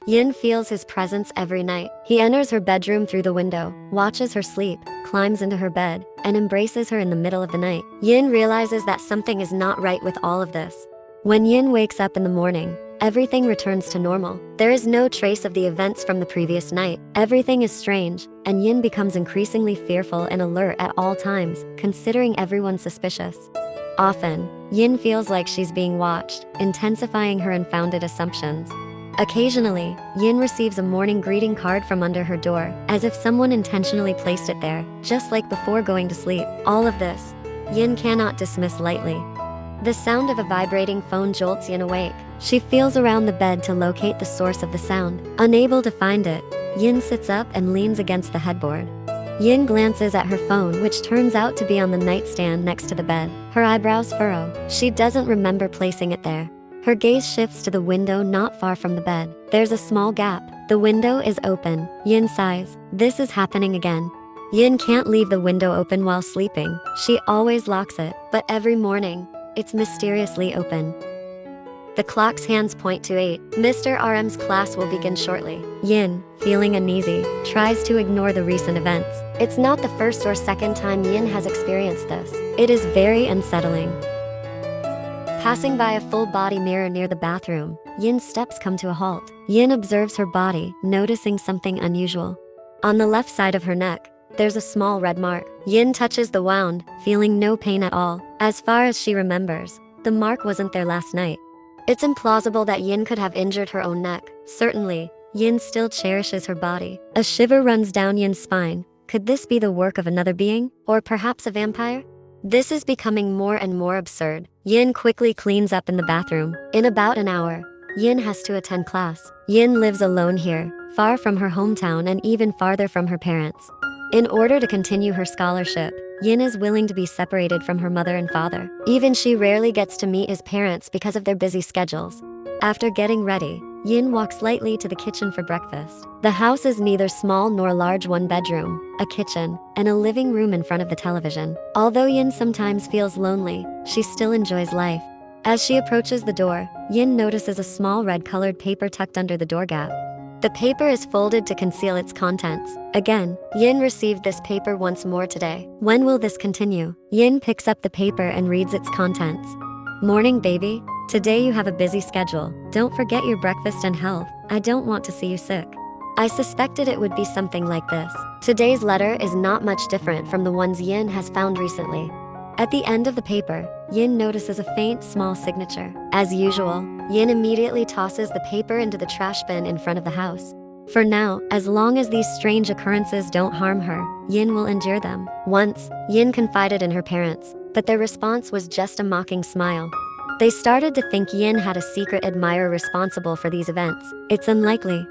Yin feels his presence every night. He enters her bedroom through the window, watches her sleep, climbs into her bed, and embraces her in the middle of the night. Yin realizes that something is not right with all of this. When Yin wakes up in the morning, everything returns to normal. There is no trace of the events from the previous night. Everything is strange, and Yin becomes increasingly fearful and alert at all times, considering everyone suspicious. Often, Yin feels like she's being watched, intensifying her unfounded assumptions. Occasionally, Yin receives a morning greeting card from under her door, as if someone intentionally placed it there, just like before going to sleep. All of this, Yin cannot dismiss lightly. The sound of a vibrating phone jolts Yin awake. She feels around the bed to locate the source of the sound. Unable to find it, Yin sits up and leans against the headboard. Yin glances at her phone, which turns out to be on the nightstand next to the bed. Her eyebrows furrow. She doesn't remember placing it there. Her gaze shifts to the window not far from the bed. There's a small gap. The window is open. Yin sighs. This is happening again. Yin can't leave the window open while sleeping. She always locks it, but every morning, it's mysteriously open. The clock's hands point to 8. Mr. RM's class will begin shortly. Yin, feeling uneasy, tries to ignore the recent events. It's not the first or second time Yin has experienced this. It is very unsettling. Passing by a full-body mirror near the bathroom, Yin's steps come to a halt. Yin observes her body, noticing something unusual. On the left side of her neck, there's a small red mark. Yin touches the wound, feeling no pain at all. As far as she remembers, the mark wasn't there last night. It's implausible that Yin could have injured her own neck. Certainly, Yin still cherishes her body. A shiver runs down Yin's spine. Could this be the work of another being? Or perhaps a vampire? This is becoming more and more absurd. Yin quickly cleans up in the bathroom. In about an hour, Yin has to attend class. Yin lives alone here, far from her hometown and even farther from her parents. In order to continue her scholarship, Yin is willing to be separated from her mother and father. Even she rarely gets to meet his parents because of their busy schedules. After getting ready, Yin walks lightly to the kitchen for breakfast. The house is neither small nor large. One bedroom, a kitchen, and a living room in front of the television. Although Yin sometimes feels lonely, she still enjoys life. As she approaches the door, Yin notices a small red-colored paper tucked under the door gap. The paper is folded to conceal its contents. Again, Yin received this paper once more today. When will this continue? Yin picks up the paper and reads its contents. Morning, baby. Today you have a busy schedule. Don't forget your breakfast and health. I don't want to see you sick. I suspected it would be something like this. Today's letter is not much different from the ones Yin has found recently. At the end of the paper, Yin notices a faint, small signature. As usual, Yin immediately tosses the paper into the trash bin in front of the house. For now, as long as these strange occurrences don't harm her, Yin will endure them. Once, Yin confided in her parents, but their response was just a mocking smile. They started to think Yin had a secret admirer responsible for these events. It's unlikely.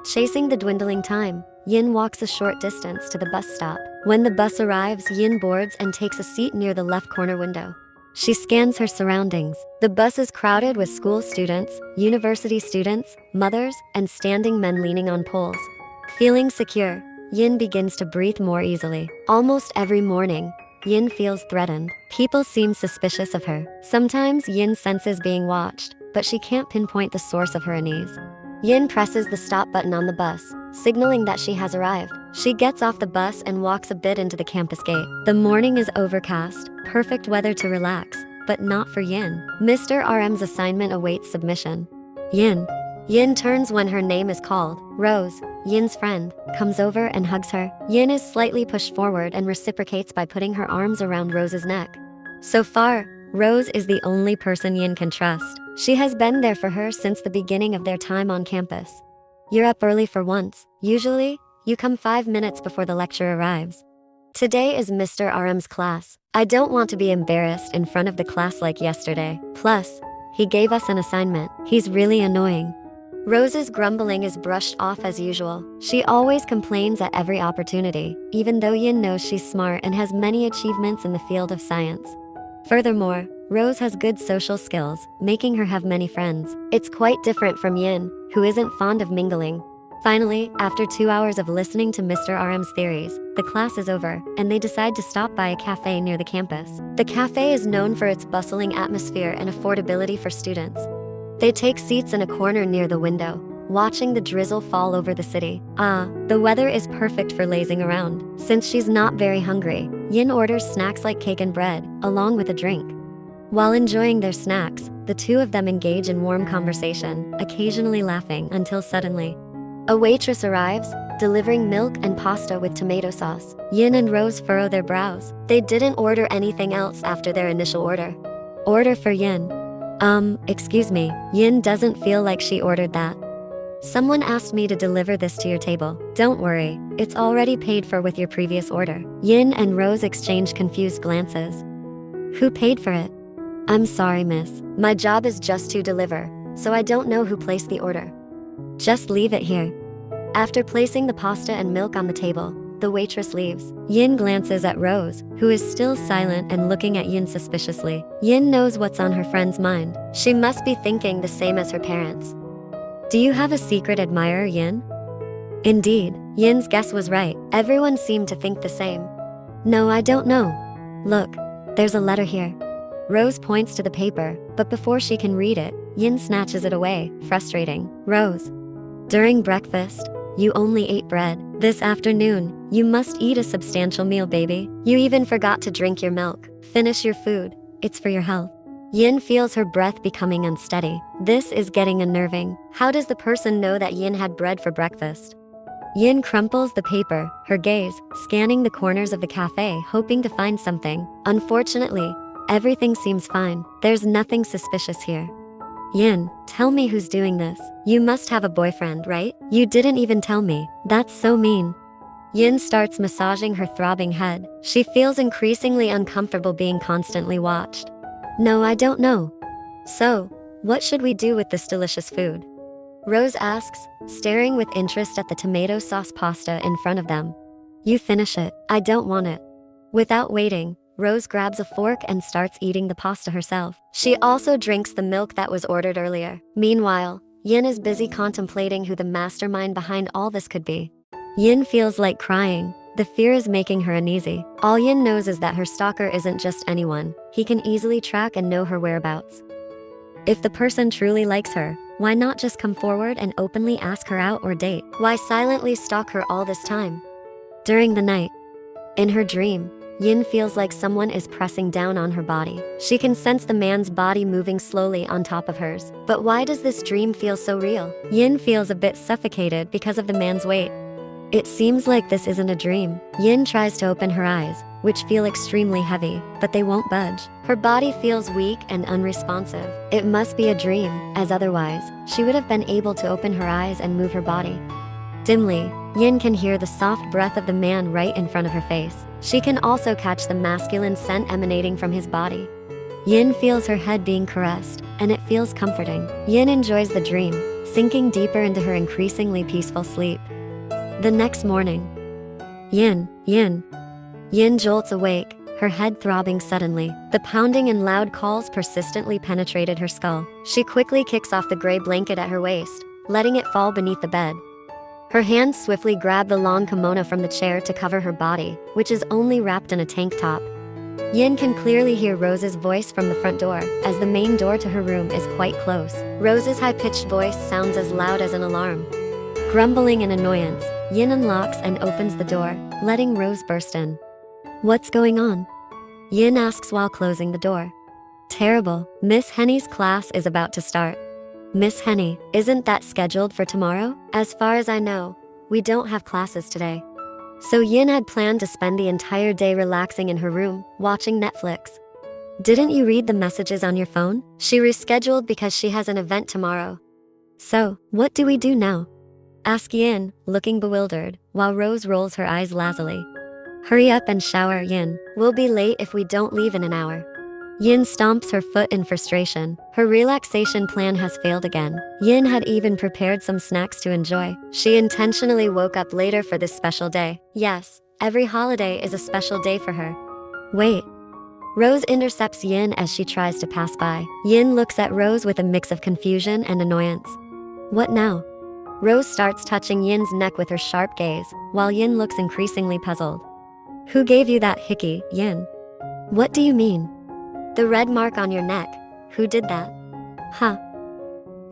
Chasing the dwindling time, Yin walks a short distance to the bus stop. When the bus arrives, Yin boards and takes a seat near the left corner window. She scans her surroundings. The bus is crowded with school students, university students, mothers, and standing men leaning on poles. Feeling secure, Yin begins to breathe more easily. Almost every morning, Yin feels threatened. People seem suspicious of her. Sometimes Yin senses being watched, but she can't pinpoint the source of her unease. Yin presses the stop button on the bus, signaling that she has arrived. She gets off the bus and walks a bit into the campus gate. The morning is overcast, perfect weather to relax, but not for Yin. Mr. RM's assignment awaits submission. Yin. Yin turns when her name is called. Rose, Yin's friend, comes over and hugs her. Yin is slightly pushed forward and reciprocates by putting her arms around Rose's neck. So far, Rose is the only person Yin can trust. She has been there for her since the beginning of their time on campus. You're up early for once. Usually, you come 5 minutes before the lecture arrives. Today is Mr. RM's class. I don't want to be embarrassed in front of the class like yesterday. Plus, he gave us an assignment. He's really annoying. Rose's grumbling is brushed off as usual. She always complains at every opportunity, even though Yin knows she's smart and has many achievements in the field of science. Furthermore, Rose has good social skills, making her have many friends. It's quite different from Yin, who isn't fond of mingling. Finally, after 2 hours of listening to Mr. RM's theories, the class is over, and they decide to stop by a cafe near the campus. The cafe is known for its bustling atmosphere and affordability for students. They take seats in a corner near the window, watching the drizzle fall over the city. The weather is perfect for lazing around. Since she's not very hungry, Yin orders snacks like cake and bread, along with a drink. While enjoying their snacks, the two of them engage in warm conversation, occasionally laughing until suddenly, a waitress arrives, delivering milk and pasta with tomato sauce. Yin and Rose furrow their brows. They didn't order anything else after their initial order. Order for Yin. Excuse me, Yin doesn't feel like she ordered that. Someone asked me to deliver this to your table. Don't worry, it's already paid for with your previous order. Yin and Rose exchange confused glances. Who paid for it? I'm sorry, miss. My job is just to deliver, so I don't know who placed the order. Just leave it here. After placing the pasta and milk on the table, the waitress leaves. Yin glances at Rose, who is still silent and looking at Yin suspiciously. Yin knows what's on her friend's mind. She must be thinking the same as her parents. Do you have a secret admirer, Yin? Indeed, Yin's guess was right. Everyone seemed to think the same. No, I don't know. Look, there's a letter here. Rose points to the paper, but before she can read it, Yin snatches it away, frustrating. Rose. During breakfast, you only ate bread. This afternoon, you must eat a substantial meal, baby. You even forgot to drink your milk. Finish your food. It's for your health. Yin feels her breath becoming unsteady. This is getting unnerving. How does the person know that Yin had bread for breakfast? Yin crumples the paper, her gaze scanning the corners of the cafe, hoping to find something. Unfortunately, everything seems fine. There's nothing suspicious here. Yin, tell me who's doing this. You must have a boyfriend, right? You didn't even tell me. That's so mean. Yin starts massaging her throbbing head. She feels increasingly uncomfortable being constantly watched. No, I don't know. So, what should we do with this delicious food? Rose asks, staring with interest at the tomato sauce pasta in front of them. You finish it. I don't want it. Without waiting, Rose grabs a fork and starts eating the pasta herself. She also drinks the milk that was ordered earlier. Meanwhile, Yin is busy contemplating who the mastermind behind all this could be. Yin feels like crying. The fear is making her uneasy. All Yin knows is that her stalker isn't just anyone. He can easily track and know her whereabouts. If the person truly likes her, why not just come forward and openly ask her out or date? Why silently stalk her all this time? During the night, in her dream, Yin feels like someone is pressing down on her body. She can sense the man's body moving slowly on top of hers. But why does this dream feel so real? Yin feels a bit suffocated because of the man's weight. It seems like this isn't a dream. Yin tries to open her eyes, which feel extremely heavy, but they won't budge. Her body feels weak and unresponsive. It must be a dream, as otherwise, she would have been able to open her eyes and move her body. Dimly, Yin can hear the soft breath of the man right in front of her face. She can also catch the masculine scent emanating from his body. Yin feels her head being caressed, and it feels comforting. Yin enjoys the dream, sinking deeper into her increasingly peaceful sleep. The next morning, Yin jolts awake, her head throbbing suddenly. The pounding and loud calls persistently penetrated her skull. She quickly kicks off the gray blanket at her waist, letting it fall beneath the bed. Her hands swiftly grab the long kimono from the chair to cover her body, which is only wrapped in a tank top. Yin can clearly hear Rose's voice from the front door, as the main door to her room is quite close. Rose's high-pitched voice sounds as loud as an alarm. Grumbling in annoyance, Yin unlocks and opens the door, letting Rose burst in. What's going on? Yin asks while closing the door. Terrible. Miss Henny's class is about to start. Miss Henny, isn't that scheduled for tomorrow? As far as I know, we don't have classes today. So Yin had planned to spend the entire day relaxing in her room, watching Netflix. Didn't you read the messages on your phone? She rescheduled because she has an event tomorrow. So, what do we do now? Asks Yin, looking bewildered, while Rose rolls her eyes lazily. Hurry up and shower, Yin. We'll be late if we don't leave in an hour. Yin stomps her foot in frustration. Her relaxation plan has failed again. Yin had even prepared some snacks to enjoy. She intentionally woke up later for this special day. Yes, every holiday is a special day for her. Wait. Rose intercepts Yin as she tries to pass by. Yin looks at Rose with a mix of confusion and annoyance. What now? Rose starts touching Yin's neck with her sharp gaze, while Yin looks increasingly puzzled. Who gave you that hickey, Yin? What do you mean? The red mark on your neck. Who did that? Huh.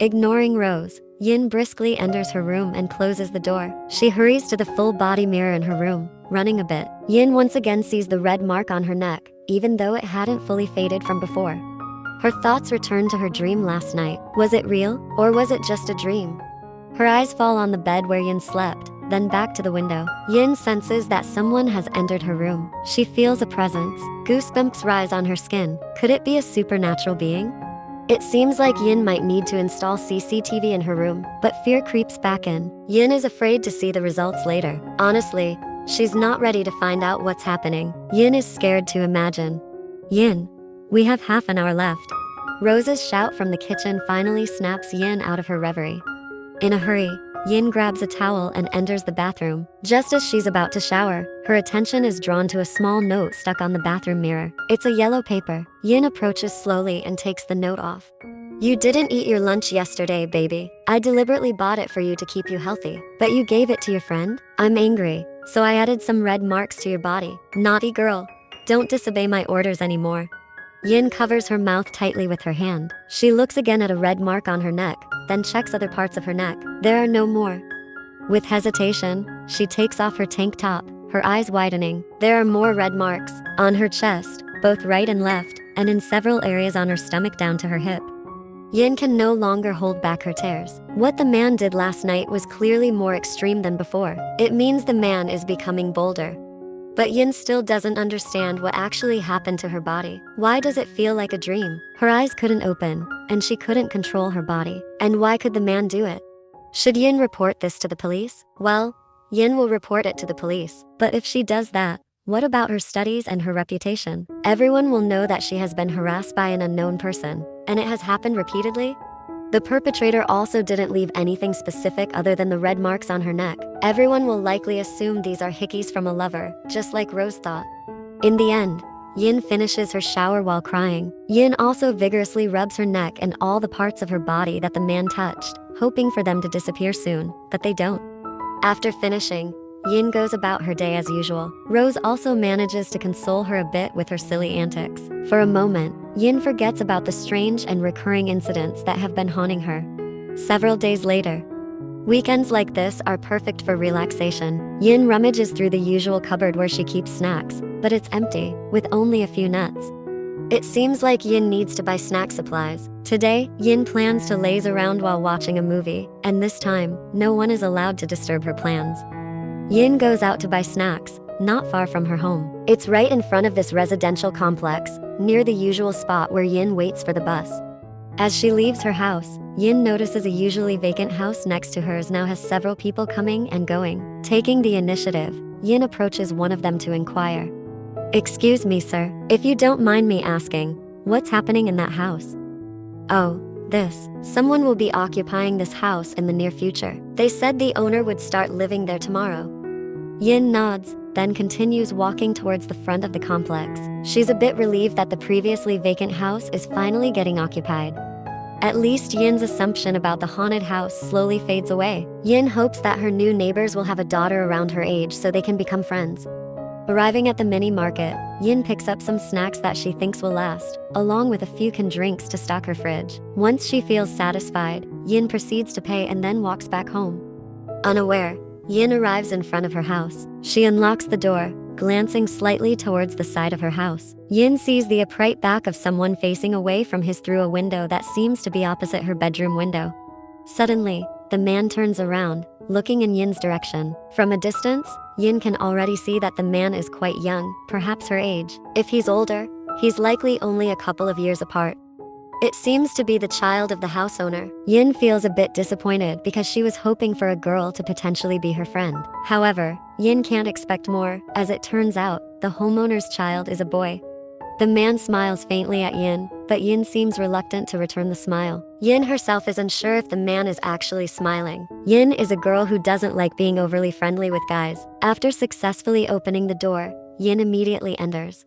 Ignoring Rose, Yin briskly enters her room and closes the door. She hurries to the full body mirror in her room, running a bit. Yin once again sees the red mark on her neck, even though it hadn't fully faded from before. Her thoughts return to her dream last night. Was it real, or was it just a dream? Her eyes fall on the bed where Yin slept, then back to the window. Yin senses that someone has entered her room. She feels a presence. Goosebumps rise on her skin. Could it be a supernatural being? It seems like Yin might need to install CCTV in her room, but fear creeps back in. Yin is afraid to see the results later. Honestly, she's not ready to find out what's happening. Yin is scared to imagine. Yin, we have half an hour left. Rose's shout from the kitchen finally snaps Yin out of her reverie. In a hurry, Yin grabs a towel and enters the bathroom. Just as she's about to shower, her attention is drawn to a small note stuck on the bathroom mirror. It's a yellow paper. Yin approaches slowly and takes the note off. You didn't eat your lunch yesterday, baby. I deliberately bought it for you to keep you healthy. But you gave it to your friend? I'm angry, so I added some red marks to your body. Naughty girl. Don't disobey my orders anymore. Yin covers her mouth tightly with her hand. She looks again at a red mark on her neck, then checks other parts of her neck. There are no more. With hesitation, she takes off her tank top, her eyes widening. There are more red marks on her chest, both right and left, and in several areas on her stomach down to her hip. Yin can no longer hold back her tears. What the man did last night was clearly more extreme than before. It means the man is becoming bolder. But Yin still doesn't understand what actually happened to her body. Why does it feel like a dream? Her eyes couldn't open, and she couldn't control her body. And why could the man do it? Should Yin report this to the police? Well, Yin will report it to the police. But if she does that, what about her studies and her reputation? Everyone will know that she has been harassed by an unknown person, and it has happened repeatedly. The perpetrator also didn't leave anything specific other than the red marks on her neck. Everyone will likely assume these are hickeys from a lover, just like Rose thought. In the end, Yin finishes her shower while crying. Yin also vigorously rubs her neck and all the parts of her body that the man touched, hoping for them to disappear soon, but they don't. After finishing, Yin goes about her day as usual. Rose also manages to console her a bit with her silly antics. For a moment, Yin forgets about the strange and recurring incidents that have been haunting her. Several days later, weekends like this are perfect for relaxation. Yin rummages through the usual cupboard where she keeps snacks, but it's empty, with only a few nuts. It seems like Yin needs to buy snack supplies. Today, Yin plans to laze around while watching a movie, and this time, no one is allowed to disturb her plans. Yin goes out to buy snacks, not far from her home. It's right in front of this residential complex, near the usual spot where Yin waits for the bus. As she leaves her house, Yin notices a usually vacant house next to hers now has several people coming and going. Taking the initiative, Yin approaches one of them to inquire. Excuse me, sir, if you don't mind me asking, what's happening in that house? Oh, this. Someone will be occupying this house in the near future. They said the owner would start living there tomorrow. Yin nods, then continues walking towards the front of the complex. She's a bit relieved that the previously vacant house is finally getting occupied. At least Yin's assumption about the haunted house slowly fades away. Yin hopes that her new neighbors will have a daughter around her age so they can become friends. Arriving at the mini market, Yin picks up some snacks that she thinks will last, along with a few canned drinks to stock her fridge. Once she feels satisfied, Yin proceeds to pay and then walks back home. Unaware, Yin arrives in front of her house. She unlocks the door, glancing slightly towards the side of her house. Yin sees the upright back of someone facing away from his through a window that seems to be opposite her bedroom window. Suddenly, the man turns around, looking in Yin's direction. From a distance, Yin can already see that the man is quite young, perhaps her age. If he's older, he's likely only a couple of years apart. It seems to be the child of the house owner. Yin feels a bit disappointed because she was hoping for a girl to potentially be her friend. However, Yin can't expect more, as it turns out, the homeowner's child is a boy. The man smiles faintly at Yin, but Yin seems reluctant to return the smile. Yin herself is unsure if the man is actually smiling. Yin is a girl who doesn't like being overly friendly with guys. After successfully opening the door, Yin immediately enters.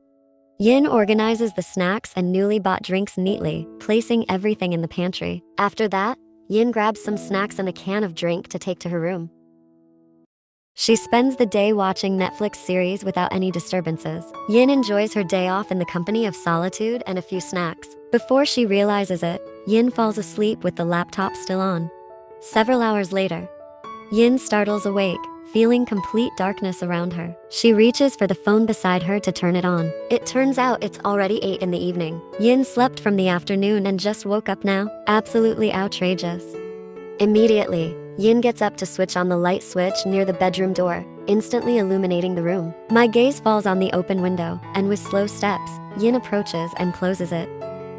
Yin organizes the snacks and newly bought drinks neatly, placing everything in the pantry. After that, Yin grabs some snacks and a can of drink to take to her room. She spends the day watching Netflix series without any disturbances. Yin enjoys her day off in the company of solitude and a few snacks. Before she realizes it, Yin falls asleep with the laptop still on. Several hours later, Yin startles awake, feeling complete darkness around her. She reaches for the phone beside her to turn it on. It turns out it's already 8 in the evening. Yin slept from the afternoon and just woke up now. Absolutely outrageous. Immediately, Yin gets up to switch on the light switch near the bedroom door, instantly illuminating the room. My gaze falls on the open window, and with slow steps, Yin approaches and closes it.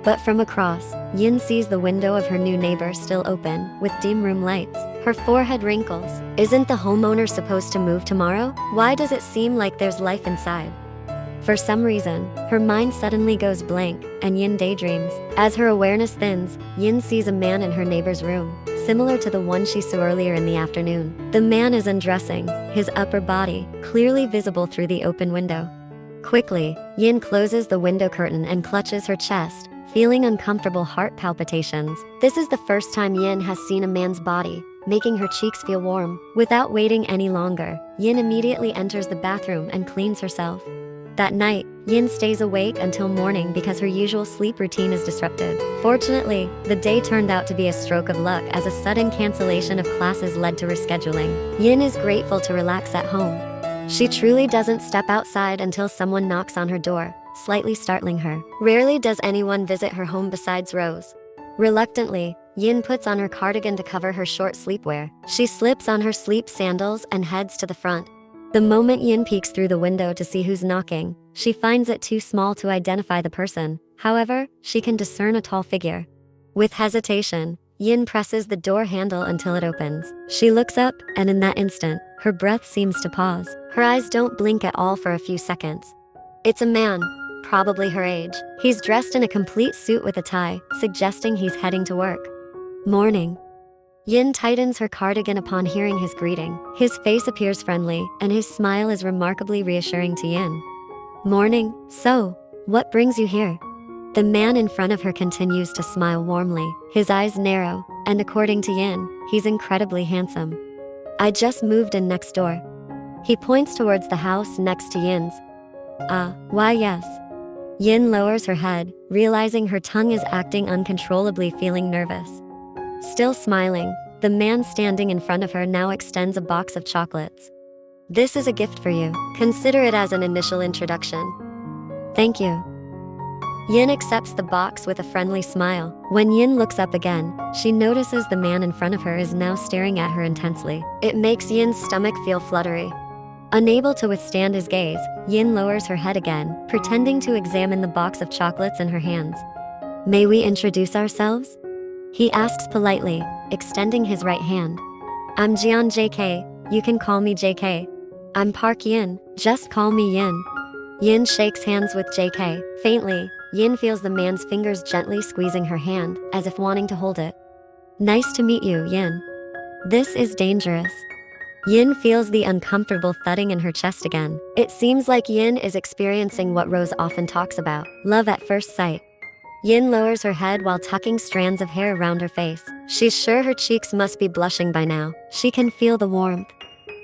But from across, Yin sees the window of her new neighbor still open, with dim room lights. Her forehead wrinkles. Isn't the homeowner supposed to move tomorrow? Why does it seem like there's life inside? For some reason, her mind suddenly goes blank, and Yin daydreams. As her awareness thins, Yin sees a man in her neighbor's room, similar to the one she saw earlier in the afternoon. The man is undressing, his upper body clearly visible through the open window. Quickly, Yin closes the window curtain and clutches her chest, feeling uncomfortable heart palpitations. This is the first time Yin has seen a man's body, making her cheeks feel warm. Without waiting any longer, Yin immediately enters the bathroom and cleans herself. That night, Yin stays awake until morning because her usual sleep routine is disrupted. Fortunately, the day turned out to be a stroke of luck as a sudden cancellation of classes led to rescheduling. Yin is grateful to relax at home. She truly doesn't step outside until someone knocks on her door, slightly startling her. Rarely does anyone visit her home besides Rose. Reluctantly, Yin puts on her cardigan to cover her short sleepwear. She slips on her sleep sandals and heads to the front. The moment Yin peeks through the window to see who's knocking, she finds it too small to identify the person. However, she can discern a tall figure. With hesitation, Yin presses the door handle until it opens. She looks up, and in that instant, her breath seems to pause. Her eyes don't blink at all for a few seconds. It's a man, probably her age. He's dressed in a complete suit with a tie, suggesting he's heading to work. Morning. Yin tightens her cardigan upon hearing his greeting. His face appears friendly, and his smile is remarkably reassuring to Yin. Morning. So, what brings you here? The man in front of her continues to smile warmly. His eyes narrow, and according to Yin, he's incredibly handsome. I just moved in next door. He points towards the house next to Yin's. Why yes. Yin lowers her head, realizing her tongue is acting uncontrollably, feeling nervous. Still smiling, the man standing in front of her now extends a box of chocolates. This is a gift for you. Consider it as an initial introduction. Thank you. Yin accepts the box with a friendly smile. When Yin looks up again, she notices the man in front of her is now staring at her intensely. It makes Yin's stomach feel fluttery. Unable to withstand his gaze, Yin lowers her head again, pretending to examine the box of chocolates in her hands. May we introduce ourselves? He asks politely, extending his right hand. I'm Jian JK, you can call me JK. I'm Park Yin, just call me Yin. Yin shakes hands with JK. Faintly, Yin feels the man's fingers gently squeezing her hand, as if wanting to hold it. Nice to meet you, Yin. This is dangerous. Yin feels the uncomfortable thudding in her chest again. It seems like Yin is experiencing what Rose often talks about, love at first sight. Yin lowers her head while tucking strands of hair around her face. She's sure her cheeks must be blushing by now. She can feel the warmth.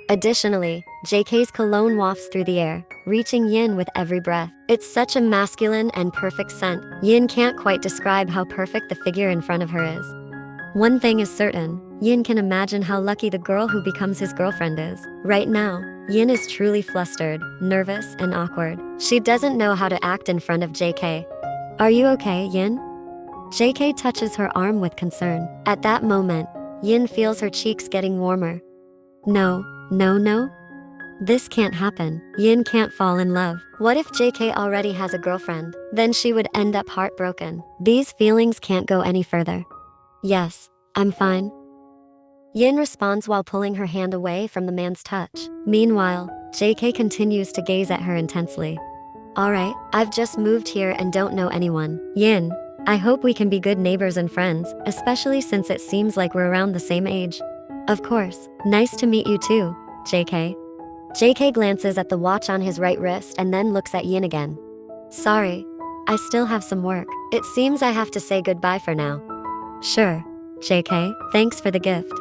Additionally, JK's cologne wafts through the air, reaching Yin with every breath. It's such a masculine and perfect scent. Yin can't quite describe how perfect the figure in front of her is. One thing is certain, Yin can imagine how lucky the girl who becomes his girlfriend is. Right now, Yin is truly flustered, nervous, and awkward. She doesn't know how to act in front of JK. Are you okay, Yin? JK touches her arm with concern. At that moment, Yin feels her cheeks getting warmer. No. This can't happen. Yin can't fall in love. What if JK already has a girlfriend? Then she would end up heartbroken. These feelings can't go any further. Yes, I'm fine. Yin responds while pulling her hand away from the man's touch. Meanwhile, JK continues to gaze at her intensely. Alright, I've just moved here and don't know anyone. Yin, I hope we can be good neighbors and friends, especially since it seems like we're around the same age. Of course, nice to meet you too, JK. JK glances at the watch on his right wrist and then looks at Yin again. Sorry, I still have some work. It seems I have to say goodbye for now. Sure, JK, thanks for the gift.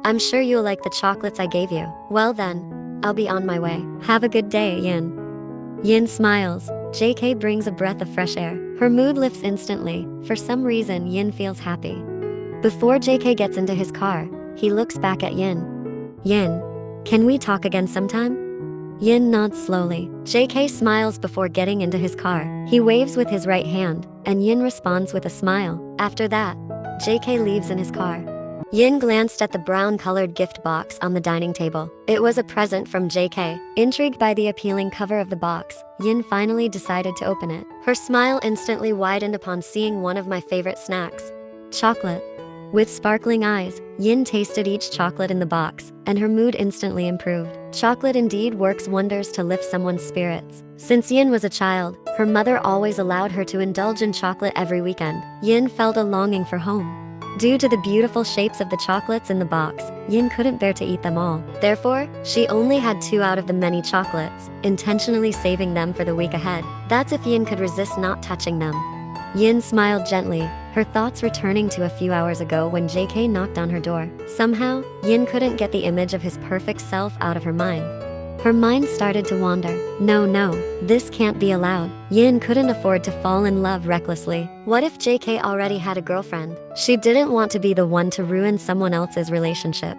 I'm sure you'll like the chocolates I gave you. Well then, I'll be on my way. Have a good day, Yin. Yin smiles. JK brings a breath of fresh air. Her mood lifts instantly. For some reason, Yin feels happy. Before JK gets into his car, he looks back at Yin. Yin, can we talk again sometime? Yin nods slowly. JK smiles before getting into his car. He waves with his right hand, and Yin responds with a smile. After that, JK leaves in his car. Yin glanced at the brown-colored gift box on the dining table. It was a present from JK. Intrigued by the appealing cover of the box, Yin finally decided to open it. Her smile instantly widened upon seeing one of my favorite snacks, chocolate. With sparkling eyes, Yin tasted each chocolate in the box, and her mood instantly improved. Chocolate indeed works wonders to lift someone's spirits. Since Yin was a child, her mother always allowed her to indulge in chocolate every weekend. Yin felt a longing for home. Due to the beautiful shapes of the chocolates in the box, Yin couldn't bear to eat them all. Therefore, she only had 2 out of the many chocolates, intentionally saving them for the week ahead. That's if Yin could resist not touching them. Yin smiled gently, her thoughts returning to a few hours ago when JK knocked on her door. Somehow, Yin couldn't get the image of his perfect self out of her mind. Her mind started to wander. No, this can't be allowed. Yin couldn't afford to fall in love recklessly. What if JK already had a girlfriend? She didn't want to be the one to ruin someone else's relationship.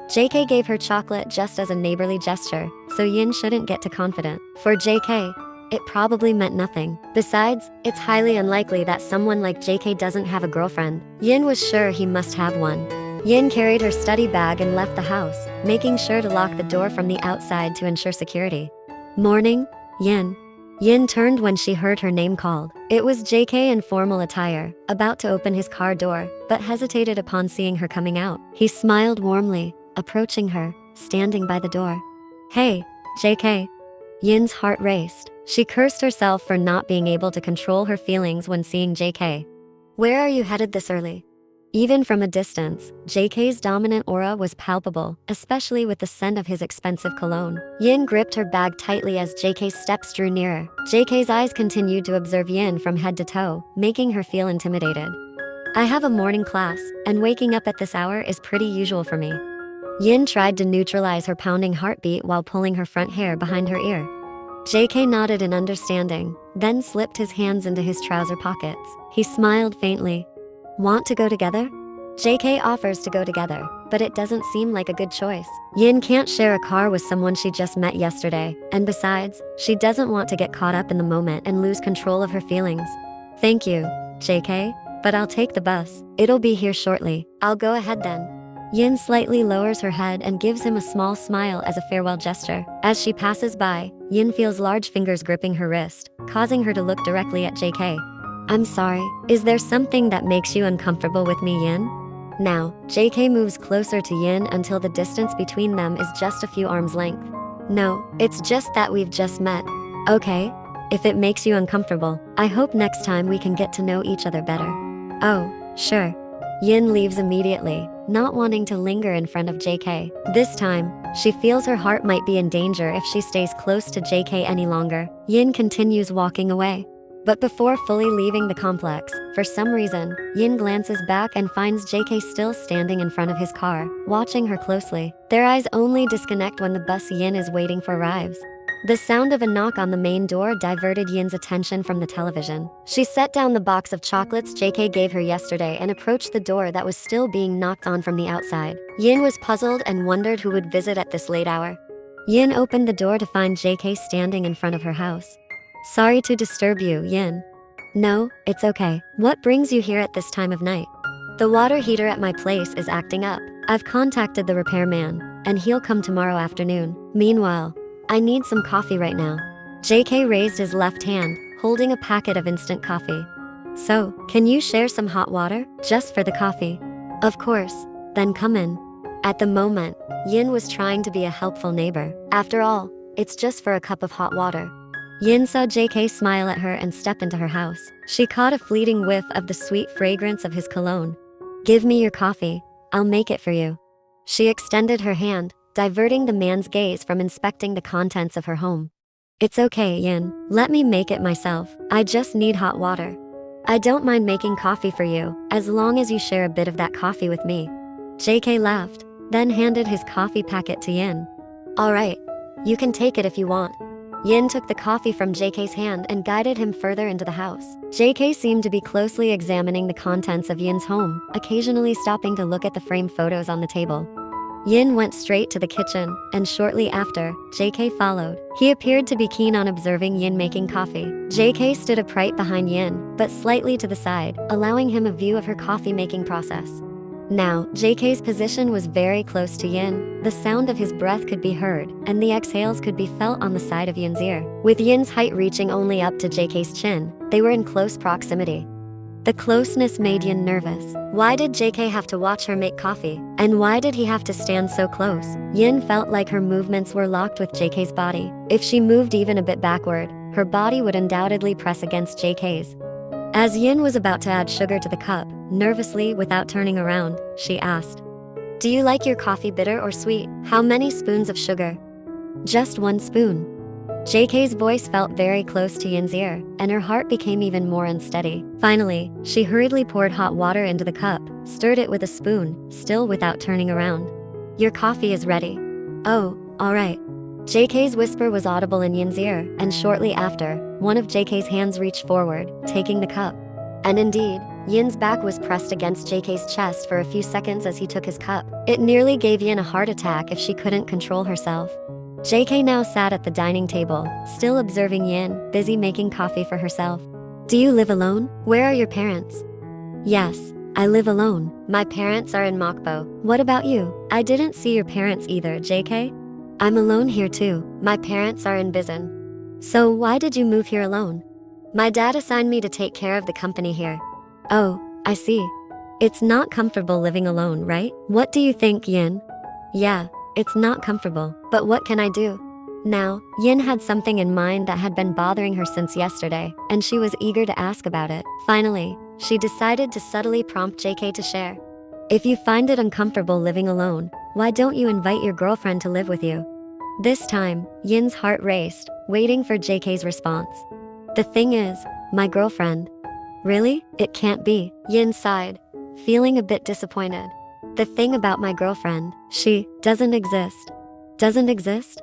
JK gave her chocolate just as a neighborly gesture, so Yin shouldn't get too confident. For JK, it probably meant nothing. Besides, it's highly unlikely that someone like JK doesn't have a girlfriend. Yin was sure he must have one. Yin carried her study bag and left the house, making sure to lock the door from the outside to ensure security. Morning, Yin. Yin turned when she heard her name called. It was JK in formal attire, about to open his car door, but hesitated upon seeing her coming out. He smiled warmly, approaching her, standing by the door. Hey, JK. Yin's heart raced. She cursed herself for not being able to control her feelings when seeing JK. Where are you headed this early? Even from a distance, JK's dominant aura was palpable, especially with the scent of his expensive cologne. Yin gripped her bag tightly as JK's steps drew nearer. JK's eyes continued to observe Yin from head to toe, making her feel intimidated. I have a morning class, and waking up at this hour is pretty usual for me. Yin tried to neutralize her pounding heartbeat while pulling her front hair behind her ear. JK nodded in understanding, then slipped his hands into his trouser pockets. He smiled faintly. Want to go together? JK offers to go together, but it doesn't seem like a good choice. Yin can't share a car with someone she just met yesterday, and besides, she doesn't want to get caught up in the moment and lose control of her feelings. Thank you, JK, but I'll take the bus. It'll be here shortly. I'll go ahead then. Yin slightly lowers her head and gives him a small smile as a farewell gesture. As she passes by, Yin feels large fingers gripping her wrist, causing her to look directly at JK. I'm sorry, is there something that makes you uncomfortable with me, Yin? Now, JK moves closer to Yin until the distance between them is just a few arms length. No, it's just that we've just met. Okay, if it makes you uncomfortable, I hope next time we can get to know each other better. Oh, sure. Yin leaves immediately, not wanting to linger in front of JK. This time, she feels her heart might be in danger if she stays close to JK any longer. Yin continues walking away. But before fully leaving the complex, for some reason, Yin glances back and finds JK still standing in front of his car, watching her closely. Their eyes only disconnect when the bus Yin is waiting for arrives. The sound of a knock on the main door diverted Yin's attention from the television. She set down the box of chocolates JK gave her yesterday and approached the door that was still being knocked on from the outside. Yin was puzzled and wondered who would visit at this late hour. Yin opened the door to find JK standing in front of her house. Sorry to disturb you, Yin. No, it's okay. What brings you here at this time of night? The water heater at my place is acting up. I've contacted the repairman, and he'll come tomorrow afternoon. Meanwhile, I need some coffee right now. JK raised his left hand, holding a packet of instant coffee. So, can you share some hot water, just for the coffee? Of course, then come in. At the moment, Yin was trying to be a helpful neighbor. After all, it's just for a cup of hot water. Yin saw JK smile at her and step into her house. She caught a fleeting whiff of the sweet fragrance of his cologne. Give me your coffee, I'll make it for you. She extended her hand, diverting the man's gaze from inspecting the contents of her home. It's okay, Yin, let me make it myself. I just need hot water. I don't mind making coffee for you, as long as you share a bit of that coffee with me. JK laughed, then handed his coffee packet to Yin. Alright, you can take it if you want. Yin took the coffee from JK's hand and guided him further into the house. JK seemed to be closely examining the contents of Yin's home, occasionally stopping to look at the framed photos on the table. Yin went straight to the kitchen, and shortly after, JK followed. He appeared to be keen on observing Yin making coffee. JK stood upright behind Yin, but slightly to the side, allowing him a view of her coffee-making process. Now, JK's position was very close to Yin. The sound of his breath could be heard, and the exhales could be felt on the side of Yin's ear. With Yin's height reaching only up to JK's chin, they were in close proximity. The closeness made Yin nervous. Why did JK have to watch her make coffee? And why did he have to stand so close? Yin felt like her movements were locked with JK's body. If she moved even a bit backward, her body would undoubtedly press against JK's. As Yin was about to add sugar to the cup, nervously, without turning around, she asked, "Do you like your coffee bitter or sweet? How many spoons of sugar?" "Just 1 spoon." JK's voice felt very close to Yin's ear, and her heart became even more unsteady. Finally, she hurriedly poured hot water into the cup, stirred it with a spoon, still without turning around. "Your coffee is ready." "Oh, alright." JK's whisper was audible in Yin's ear, and shortly after, one of JK's hands reached forward, taking the cup. And indeed, Yin's back was pressed against JK's chest for a few seconds as he took his cup. It nearly gave Yin a heart attack if she couldn't control herself. JK now sat at the dining table, still observing Yin, busy making coffee for herself. "Do you live alone? Where are your parents?" "Yes, I live alone. My parents are in Mokpo." "What about you?" "I didn't see your parents either, JK." "I'm alone here too. My parents are in Bizen." "So why did you move here alone?" "My dad assigned me to take care of the company here." "Oh, I see. It's not comfortable living alone, right? What do you think, Yin?" "Yeah. It's not comfortable, but what can I do?" Now, Yin had something in mind that had been bothering her since yesterday, and she was eager to ask about it. Finally, she decided to subtly prompt JK to share. "If you find it uncomfortable living alone, why don't you invite your girlfriend to live with you?" This time, Yin's heart raced, waiting for JK's response. "The thing is, my girlfriend." "Really? It can't be." Yin sighed, feeling a bit disappointed. "The thing about my girlfriend, she doesn't exist." "Doesn't exist?"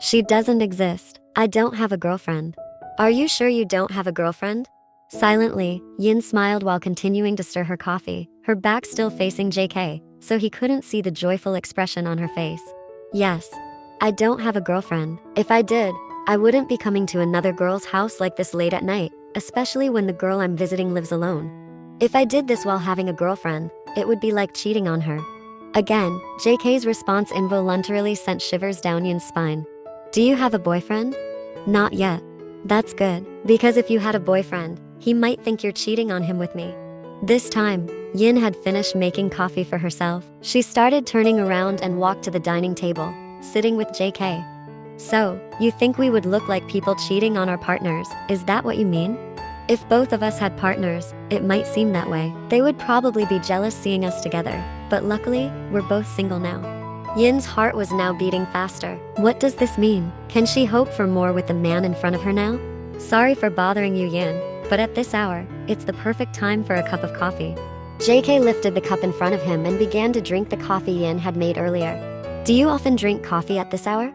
"She doesn't exist. I don't have a girlfriend." "Are you sure you don't have a girlfriend?" Silently, Yin smiled while continuing to stir her coffee, her back still facing JK, so he couldn't see the joyful expression on her face. "Yes, I don't have a girlfriend. If I did, I wouldn't be coming to another girl's house like this late at night, especially when the girl I'm visiting lives alone. If I did this while having a girlfriend, it would be like cheating on her." Again, JK's response involuntarily sent shivers down Yin's spine. "Do you have a boyfriend?" "Not yet." "That's good, because if you had a boyfriend, he might think you're cheating on him with me." This time, Yin had finished making coffee for herself. She started turning around and walked to the dining table, sitting with JK. "So, you think we would look like people cheating on our partners, is that what you mean?" "If both of us had partners, it might seem that way. They would probably be jealous seeing us together, but luckily, we're both single now." Yin's heart was now beating faster. What does this mean? Can she hope for more with the man in front of her now? "Sorry for bothering you, Yin, but at this hour, it's the perfect time for a cup of coffee." JK lifted the cup in front of him and began to drink the coffee Yin had made earlier. "Do you often drink coffee at this hour?"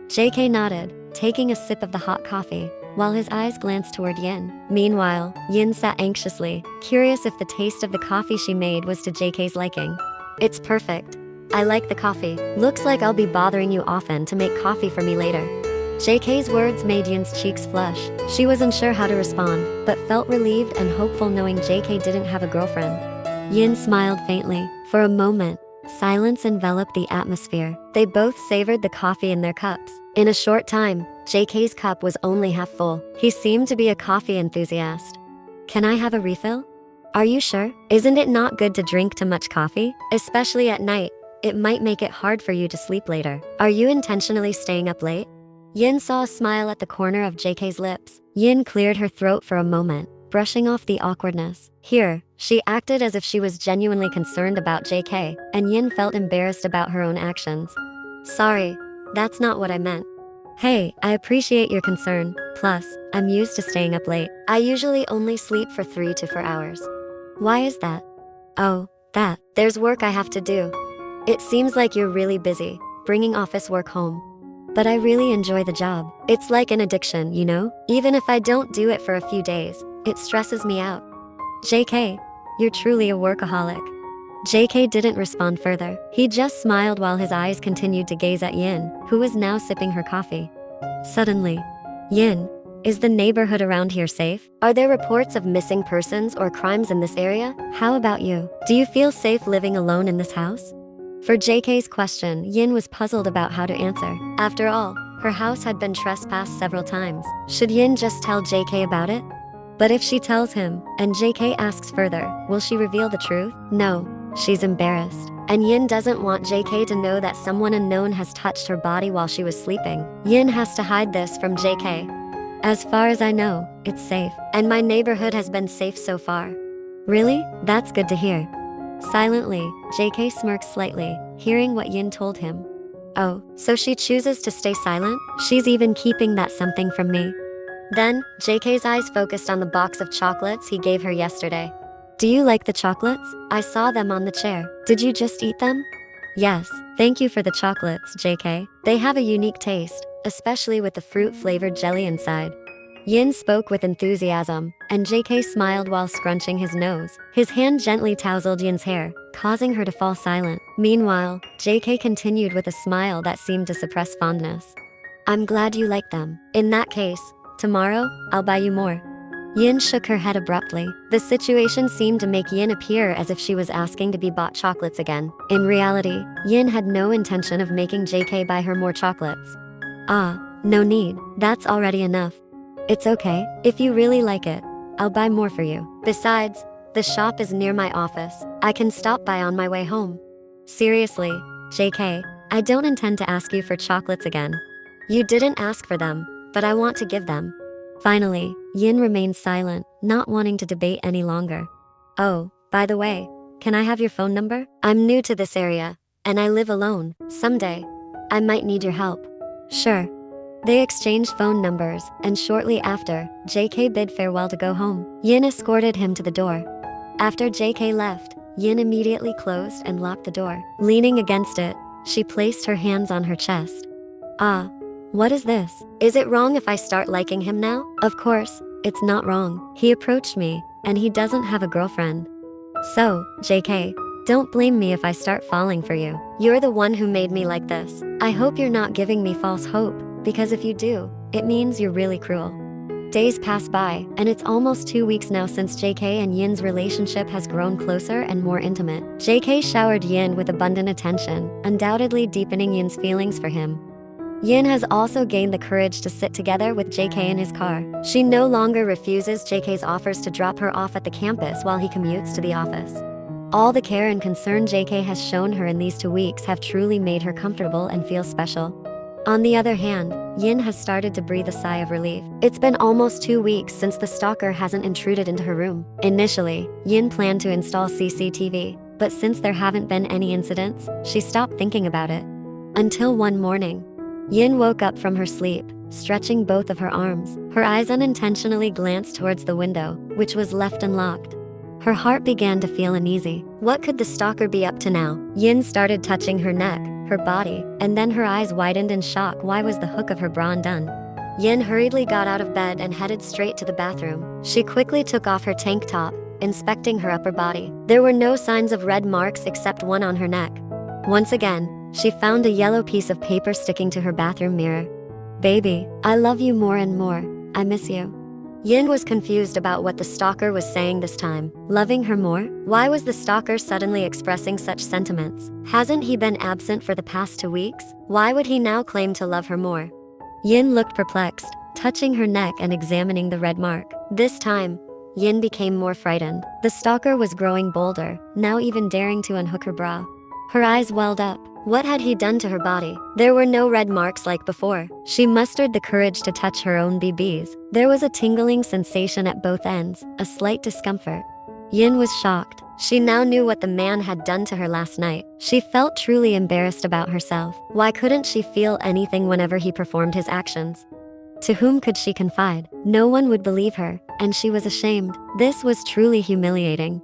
JK nodded, taking a sip of the hot coffee, while his eyes glanced toward Yin. Meanwhile, Yin sat anxiously, curious if the taste of the coffee she made was to JK's liking. "It's perfect. I like the coffee. Looks like I'll be bothering you often to make coffee for me later." JK's words made Yin's cheeks flush. She was unsure how to respond, but felt relieved and hopeful knowing JK didn't have a girlfriend. Yin smiled faintly. For a moment, silence enveloped the atmosphere. They both savored the coffee in their cups. In a short time, JK's cup was only half full. He seemed to be a coffee enthusiast. "Can I have a refill?" "Are you sure? Isn't it not good to drink too much coffee? Especially at night. It might make it hard for you to sleep later. Are you intentionally staying up late?" Yin saw a smile at the corner of JK's lips. Yin cleared her throat for a moment, brushing off the awkwardness. Here, she acted as if she was genuinely concerned about JK, and Yin felt embarrassed about her own actions. "Sorry, that's not what I meant." "Hey, I appreciate your concern. Plus, I'm used to staying up late. I usually only sleep for 3 to 4 hours." "Why is that?" "Oh, that. There's work I have to do." "It seems like you're really busy, bringing office work home." but I really enjoy the job. It's like an addiction, you know? Even if I don't do it for a few days, it stresses me out. JK, you're truly a workaholic. JK didn't respond further. He just smiled while his eyes continued to gaze at Yin, who was now sipping her coffee. Suddenly, Yin, is the neighborhood around here safe? Are there reports of missing persons or crimes in this area? How about you? Do you feel safe living alone in this house? For JK's question, Yin was puzzled about how to answer. After all, her house had been trespassed several times. Should Yin just tell JK about it? But if she tells him, and JK asks further, will she reveal the truth? No, she's embarrassed. And Yin doesn't want JK to know that someone unknown has touched her body while she was sleeping. Yin has to hide this from JK. As far as I know, it's safe. And my neighborhood has been safe so far. Really? That's good to hear. Silently, JK smirked slightly, hearing what Yin told him. Oh, so she chooses to stay silent? She's even keeping that something from me. Then, JK's eyes focused on the box of chocolates he gave her yesterday. Do you like the chocolates? I saw them on the chair. Did you just eat them? Yes, thank you for the chocolates, JK. They have a unique taste, especially with the fruit-flavored jelly inside. Yin spoke with enthusiasm, and JK smiled while scrunching his nose. His hand gently tousled Yin's hair, causing her to fall silent. Meanwhile, JK continued with a smile that seemed to suppress fondness. I'm glad you like them. In that case, tomorrow, I'll buy you more. Yin shook her head abruptly. The situation seemed to make Yin appear as if she was asking to be bought chocolates again. In reality, Yin had no intention of making JK buy her more chocolates. Ah, no need. That's already enough. It's okay. If you really like it, I'll buy more for you. Besides, the shop is near my office. I can stop by on my way home. Seriously, JK, I don't intend to ask you for chocolates again. You didn't ask for them, but I want to give them. Finally, Yin remained silent, not wanting to debate any longer. Oh, by the way, can I have your phone number? I'm new to this area, and I live alone. Someday, I might need your help. Sure. They exchanged phone numbers, and shortly after, JK bid farewell to go home. Yin escorted him to the door. After JK left, Yin immediately closed and locked the door. Leaning against it, she placed her hands on her chest. Ah, what is this? Is it wrong if I start liking him now? Of course, it's not wrong. He approached me, and he doesn't have a girlfriend. So, JK, don't blame me if I start falling for you. You're the one who made me like this. I hope you're not giving me false hope, because if you do, it means you're really cruel. Days pass by, and it's almost 2 weeks now since JK and Yin's relationship has grown closer and more intimate. JK showered Yin with abundant attention, undoubtedly deepening Yin's feelings for him. Yin has also gained the courage to sit together with JK in his car. She no longer refuses JK's offers to drop her off at the campus while he commutes to the office. All the care and concern JK has shown her in these 2 weeks have truly made her comfortable and feel special. On the other hand, Yin has started to breathe a sigh of relief. It's been almost 2 weeks since the stalker hasn't intruded into her room. Initially, Yin planned to install CCTV, but since there haven't been any incidents, she stopped thinking about it. Until one morning, Yin woke up from her sleep, stretching both of her arms. Her eyes unintentionally glanced towards the window, which was left unlocked. Her heart began to feel uneasy. What could the stalker be up to now? Yin started touching her neck, her body, and then her eyes widened in shock. Why was the hook of her bra undone? Yin hurriedly got out of bed and headed straight to the bathroom. She quickly took off her tank top, inspecting her upper body. There were no signs of red marks except one on her neck. Once again, she found a yellow piece of paper sticking to her bathroom mirror. Baby, I love you more and more. I miss you. Yin was confused about what the stalker was saying this time. Loving her more? Why was the stalker suddenly expressing such sentiments? Hasn't he been absent for the past 2 weeks? Why would he now claim to love her more? Yin looked perplexed, touching her neck and examining the red mark. This time, Yin became more frightened. The stalker was growing bolder, now even daring to unhook her bra. Her eyes welled up. What had he done to her body? There were no red marks like before. She mustered the courage to touch her own BBs. There was a tingling sensation at both ends, a slight discomfort. Yin was shocked. She now knew what the man had done to her last night. She felt truly embarrassed about herself. Why couldn't she feel anything whenever he performed his actions? To whom could she confide? No one would believe her, and she was ashamed. This was truly humiliating.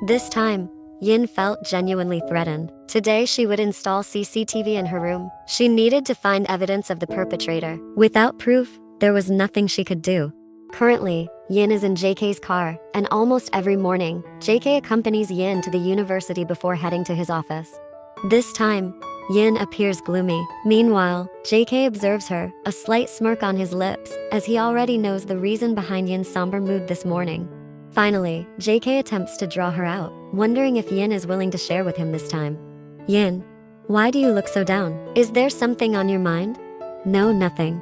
This time, Yin felt genuinely threatened. Today she would install CCTV in her room. She needed to find evidence of the perpetrator. Without proof, there was nothing she could do. Currently, Yin is in JK's car, and almost every morning, JK accompanies Yin to the university before heading to his office. This time, Yin appears gloomy. Meanwhile, JK observes her, a slight smirk on his lips, as he already knows the reason behind Yin's somber mood this morning. Finally, JK attempts to draw her out, wondering if Yin is willing to share with him this time. Yin, why do you look so down? Is there something on your mind? No, nothing.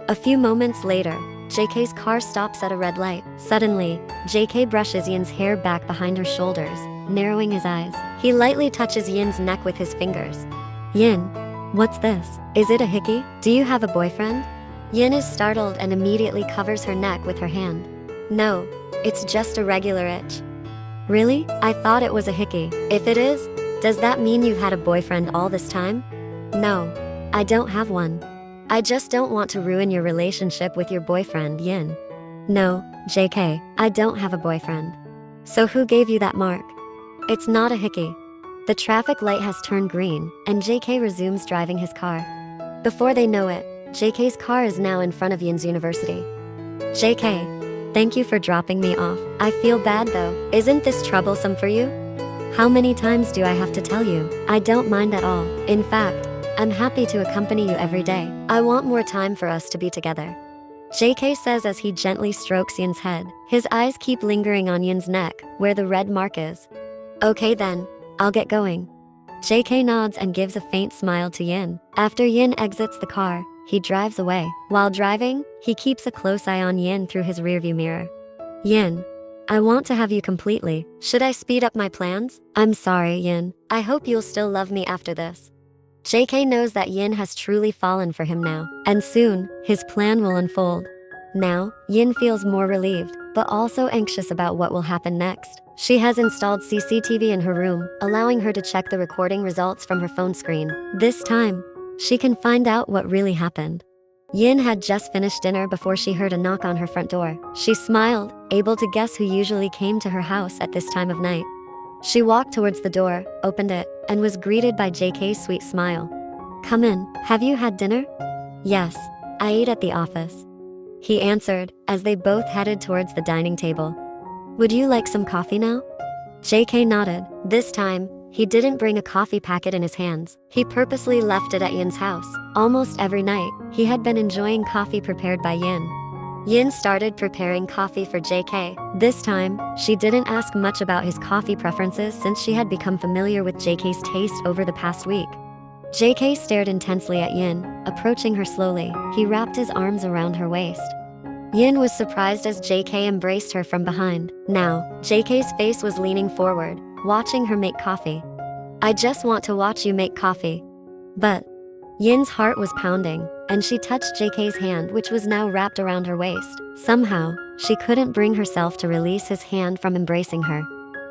A few moments later, JK's car stops at a red light. Suddenly, JK brushes Yin's hair back behind her shoulders, narrowing his eyes. He lightly touches Yin's neck with his fingers. Yin, what's this? Is it a hickey? Do you have a boyfriend? Yin is startled and immediately covers her neck with her hand. No, it's just a regular itch. Really? I thought it was a hickey. If it is, does that mean you've had a boyfriend all this time? No, I don't have one. I just don't want to ruin your relationship with your boyfriend, Yin. No, JK, I don't have a boyfriend. So who gave you that mark? It's not a hickey. The traffic light has turned green, and JK resumes driving his car. Before they know it, JK's car is now in front of Yin's university. JK, thank you for dropping me off. I feel bad though. Isn't this troublesome for you? How many times do I have to tell you? I don't mind at all. In fact, I'm happy to accompany you every day. I want more time for us to be together. JK says as he gently strokes Yin's head. His eyes keep lingering on Yin's neck, where the red mark is. Okay then, I'll get going. JK nods and gives a faint smile to Yin. After Yin exits the car, he drives away. While driving, he keeps a close eye on Yin through his rearview mirror. Yin, I want to have you completely. Should I speed up my plans? I'm sorry, Yin. I hope you'll still love me after this. JK knows that Yin has truly fallen for him now, and soon, his plan will unfold. Now, Yin feels more relieved, but also anxious about what will happen next. She has installed CCTV in her room, allowing her to check the recording results from her phone screen. This time, she can find out what really happened. Yin had just finished dinner before she heard a knock on her front door. She smiled, able to guess who usually came to her house at this time of night. She walked towards the door, opened it, and was greeted by JK's sweet smile. Come in. Have you had dinner? Yes, I ate at the office. He answered, as they both headed towards the dining table. Would you like some coffee now? JK nodded. This time, he didn't bring a coffee packet in his hands. He purposely left it at Yin's house. Almost every night, he had been enjoying coffee prepared by Yin. Yin started preparing coffee for JK. This time, she didn't ask much about his coffee preferences since she had become familiar with JK's taste over the past week. JK stared intensely at Yin, approaching her slowly. He wrapped his arms around her waist. Yin was surprised as JK embraced her from behind. Now, JK's face was leaning forward, watching her make coffee. I just want to watch you make coffee. But Yin's heart was pounding, and she touched JK's hand, which was now wrapped around her waist. Somehow, she couldn't bring herself to release his hand from embracing her.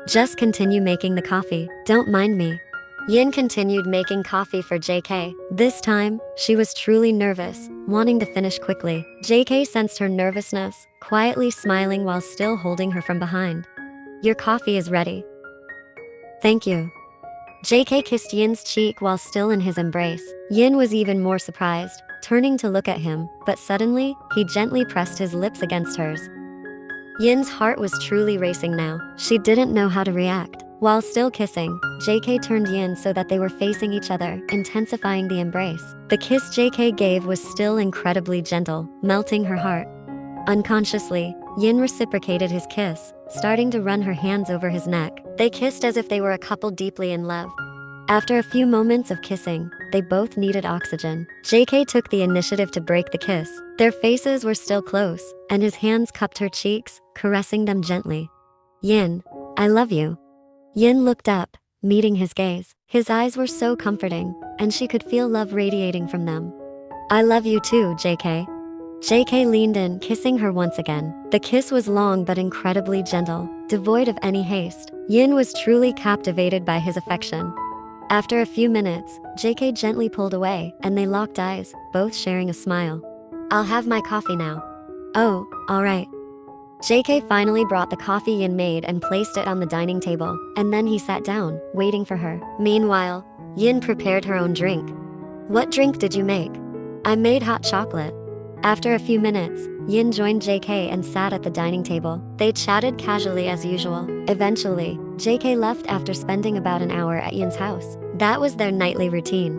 Just continue making the coffee. Don't mind me. Yin continued making coffee for JK. This time, she was truly nervous, wanting to finish quickly. JK sensed her nervousness, quietly smiling while still holding her from behind. Your coffee is ready. Thank you. JK kissed Yin's cheek while still in his embrace. Yin was even more surprised, turning to look at him, but suddenly, he gently pressed his lips against hers. Yin's heart was truly racing now. She didn't know how to react. While still kissing, JK turned Yin so that they were facing each other, intensifying the embrace. The kiss JK gave was still incredibly gentle, melting her heart. Unconsciously, Yin reciprocated his kiss, starting to run her hands over his neck. They kissed as if they were a couple deeply in love. After a few moments of kissing, they both needed oxygen. JK took the initiative to break the kiss. Their faces were still close, and his hands cupped her cheeks, caressing them gently. Yin, I love you. Yin looked up, meeting his gaze. His eyes were so comforting, and she could feel love radiating from them. I love you too, JK. JK leaned in, kissing her once again. The kiss was long but incredibly gentle, devoid of any haste. Yin was truly captivated by his affection. After a few minutes, JK gently pulled away, and they locked eyes, both sharing a smile. I'll have my coffee now. Oh, alright. JK finally brought the coffee Yin made and placed it on the dining table, and then he sat down, waiting for her. Meanwhile, Yin prepared her own drink. "What drink did you make?" "I made hot chocolate." After a few minutes, Yin joined JK and sat at the dining table. They chatted casually as usual. Eventually, JK left after spending about an hour at Yin's house. That was their nightly routine.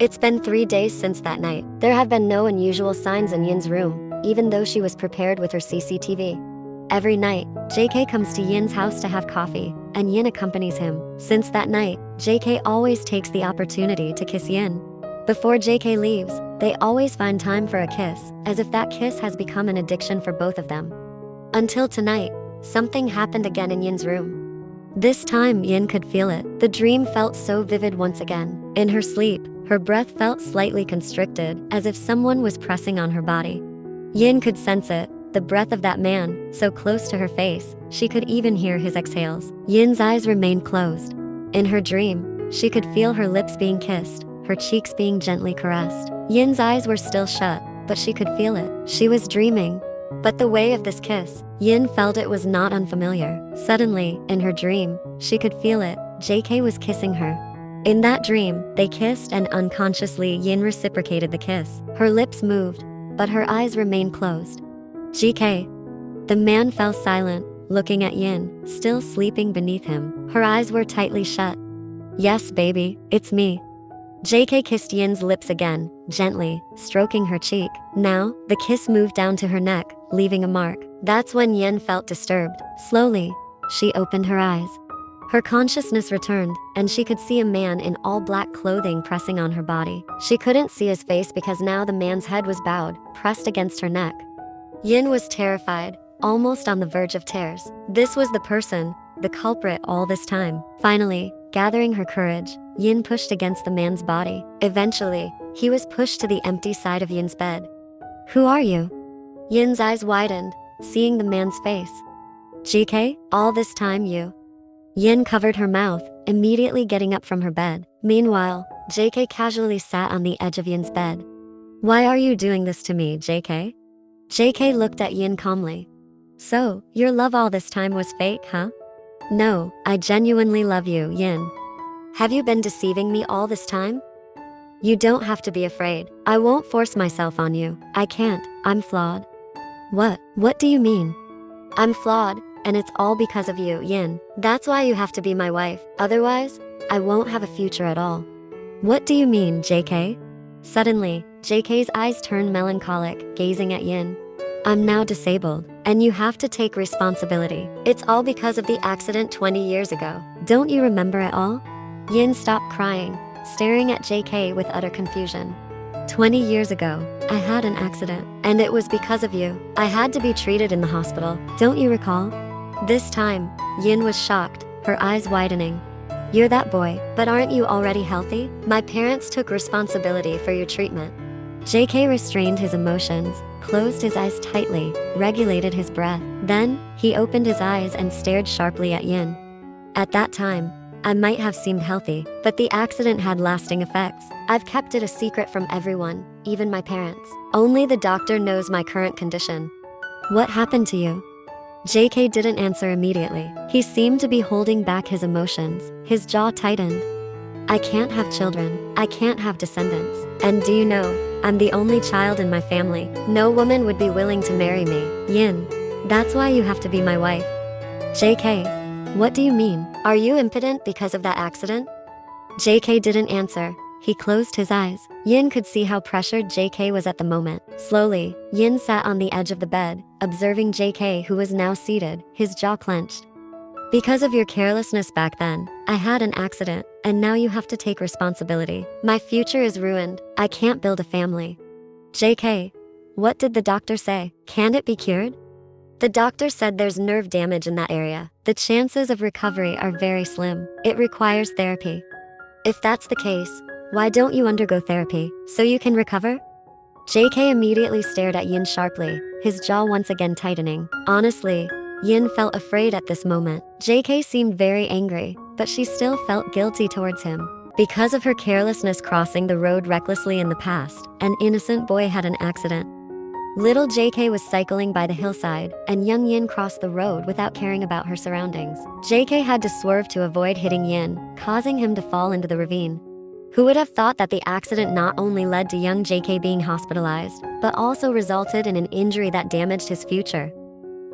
It's been 3 days since that night. There have been no unusual signs in Yin's room, even though she was prepared with her CCTV. Every night, JK comes to Yin's house to have coffee, and Yin accompanies him. Since that night, JK always takes the opportunity to kiss Yin. Before JK leaves, they always find time for a kiss, as if that kiss has become an addiction for both of them. Until tonight, something happened again in Yin's room. This time, Yin could feel it. The dream felt so vivid once again. In her sleep, her breath felt slightly constricted, as if someone was pressing on her body. Yin could sense it, the breath of that man, so close to her face, she could even hear his exhales. Yin's eyes remained closed. In her dream, she could feel her lips being kissed, her cheeks being gently caressed. Yin's eyes were still shut, but she could feel it. She was dreaming. But the way of this kiss, Yin felt it was not unfamiliar. Suddenly, in her dream, she could feel it. JK was kissing her. In that dream, they kissed and unconsciously Yin reciprocated the kiss. Her lips moved, but her eyes remained closed. "JK." The man fell silent, looking at Yin, still sleeping beneath him. Her eyes were tightly shut. "Yes, baby, it's me." JK kissed Yin's lips again, gently, stroking her cheek. Now, the kiss moved down to her neck, leaving a mark. That's when Yin felt disturbed. Slowly, she opened her eyes. Her consciousness returned, and she could see a man in all black clothing pressing on her body. She couldn't see his face because now the man's head was bowed, pressed against her neck. Yin was terrified, almost on the verge of tears. This was the person, the culprit all this time. Finally, gathering her courage, Yin pushed against the man's body. Eventually, he was pushed to the empty side of Yin's bed. "Who are you?" Yin's eyes widened, seeing the man's face. "JK, all this time you..." Yin covered her mouth, immediately getting up from her bed. Meanwhile, JK casually sat on the edge of Yin's bed. "Why are you doing this to me, JK?" JK looked at Yin calmly. "So, your love all this time was fake, huh?" "No, I genuinely love you, Yin." "Have you been deceiving me all this time?" "You don't have to be afraid. I won't force myself on you. I can't. I'm flawed." What do you mean?" "I'm flawed, and it's all because of you, Yin. That's why you have to be my wife. Otherwise, I won't have a future at all." "What do you mean, JK?" Suddenly, JK's eyes turned melancholic, gazing at Yin. "I'm now disabled, and you have to take responsibility. It's all because of the accident 20 years ago. Don't you remember it all?" Yin stopped crying, staring at JK with utter confusion. 20 years ago, I had an accident, and it was because of you. I had to be treated in the hospital. Don't you recall?" This time, Yin was shocked, her eyes widening. "You're that boy, but aren't you already healthy? My parents took responsibility for your treatment." JK restrained his emotions, closed his eyes tightly, regulated his breath. Then, he opened his eyes and stared sharply at Yin. "At that time, I might have seemed healthy, but the accident had lasting effects. I've kept it a secret from everyone, even my parents. Only the doctor knows my current condition." "What happened to you?" JK didn't answer immediately. He seemed to be holding back his emotions. His jaw tightened. "I can't have children. I can't have descendants. And do you know, I'm the only child in my family. No woman would be willing to marry me, Yin. That's why you have to be my wife." "JK, what do you mean? Are you impotent because of that accident?" JK didn't answer. He closed his eyes. Yin could see how pressured JK was at the moment. Slowly, Yin sat on the edge of the bed, observing JK, who was now seated, his jaw clenched. "Because of your carelessness back then, I had an accident, and now you have to take responsibility. My future is ruined. I can't build a family." "JK, what did the doctor say? Can it be cured?" "The doctor said there's nerve damage in that area. The chances of recovery are very slim. It requires therapy." "If that's the case, why don't you undergo therapy, so you can recover?" JK immediately stared at Yin sharply, his jaw once again tightening. Honestly, Yin felt afraid at this moment. JK seemed very angry, but she still felt guilty towards him. Because of her carelessness crossing the road recklessly in the past, an innocent boy had an accident. Little JK was cycling by the hillside, and young Yin crossed the road without caring about her surroundings. JK had to swerve to avoid hitting Yin, causing him to fall into the ravine. Who would have thought that the accident not only led to young JK being hospitalized, but also resulted in an injury that damaged his future?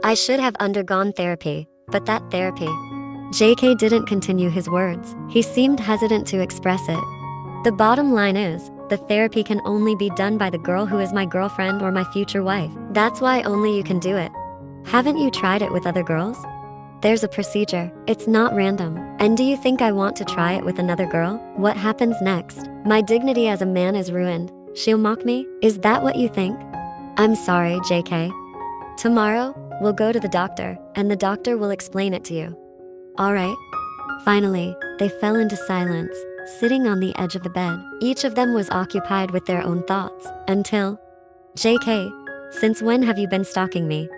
I should have undergone therapy, but that therapy. JK didn't continue his words. He seemed hesitant to express it. The bottom line is, the therapy can only be done by the girl who is my girlfriend or my future wife. That's why only you can do it. Haven't you tried it with other girls? There's a procedure. It's not random. And do you think I want to try it with another girl? What happens next? My dignity as a man is ruined. She'll mock me? Is that what you think? I'm sorry, JK. Tomorrow, we'll go to the doctor, and the doctor will explain it to you. All right. Finally, they fell into silence, sitting on the edge of the bed. Each of them was occupied with their own thoughts, until… JK, since when have you been stalking me?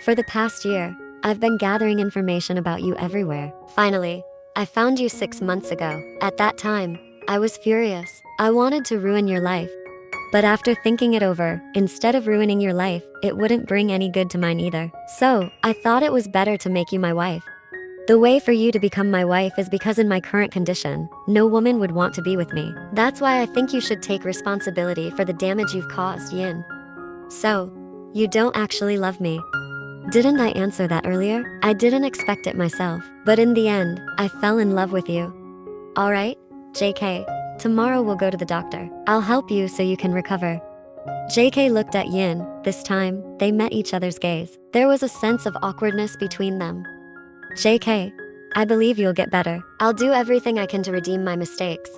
For the past year, I've been gathering information about you everywhere. Finally, I found you 6 months ago. At that time, I was furious. I wanted to ruin your life. But after thinking it over, instead of ruining your life, it wouldn't bring any good to mine either. So, I thought it was better to make you my wife. The way for you to become my wife is because in my current condition, no woman would want to be with me. That's why I think you should take responsibility for the damage you've caused, Yin. So, you don't actually love me. Didn't I answer that earlier? I didn't expect it myself. But in the end, I fell in love with you. Alright, JK, tomorrow we'll go to the doctor. I'll help you so you can recover. JK looked at Yin. This time, they met each other's gaze. There was a sense of awkwardness between them. JK, I believe you'll get better. I'll do everything I can to redeem my mistakes.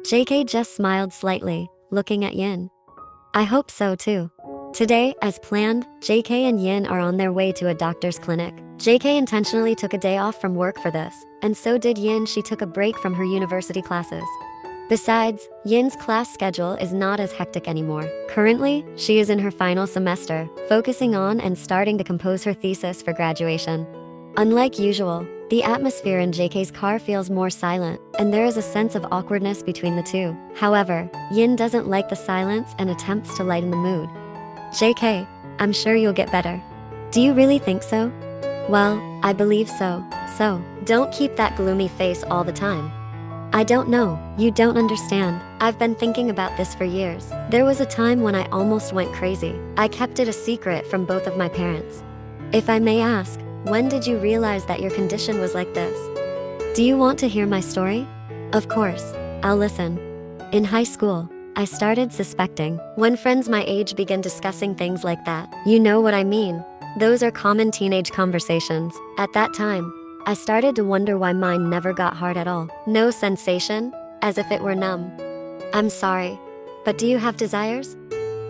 JK just smiled slightly, looking at Yin. I hope so too. Today, as planned, JK and Yin are on their way to a doctor's clinic. JK intentionally took a day off from work for this, and so did Yin. She took a break from her university classes. Besides, Yin's class schedule is not as hectic anymore. Currently, she is in her final semester, focusing on and starting to compose her thesis for graduation. Unlike usual, the atmosphere in JK's car feels more silent, and there is a sense of awkwardness between the two. However, Yin doesn't like the silence and attempts to lighten the mood. JK, I'm sure you'll get better. Do you really think so? Well, I believe so. So, don't keep that gloomy face all the time. I don't know, you don't understand. I've been thinking about this for years. There was a time when I almost went crazy. I kept it a secret from both of my parents. If I may ask, when did you realize that your condition was like this? Do you want to hear my story? Of course, I'll listen. In high school, I started suspecting. When friends my age begin discussing things like that, you know what I mean. Those are common teenage conversations. At that time, I started to wonder why mine never got hard at all. No sensation, as if it were numb. I'm sorry, but do you have desires?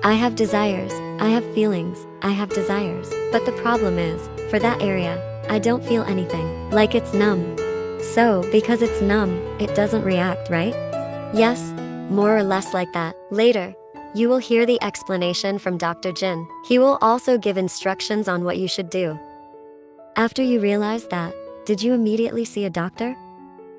I have desires, I have feelings, I have desires. But the problem is, for that area, I don't feel anything, like it's numb. So, because it's numb, it doesn't react, right? Yes, more or less like that. Later, you will hear the explanation from Dr. Jin. He will also give instructions on what you should do. After you realized that, did you immediately see a doctor?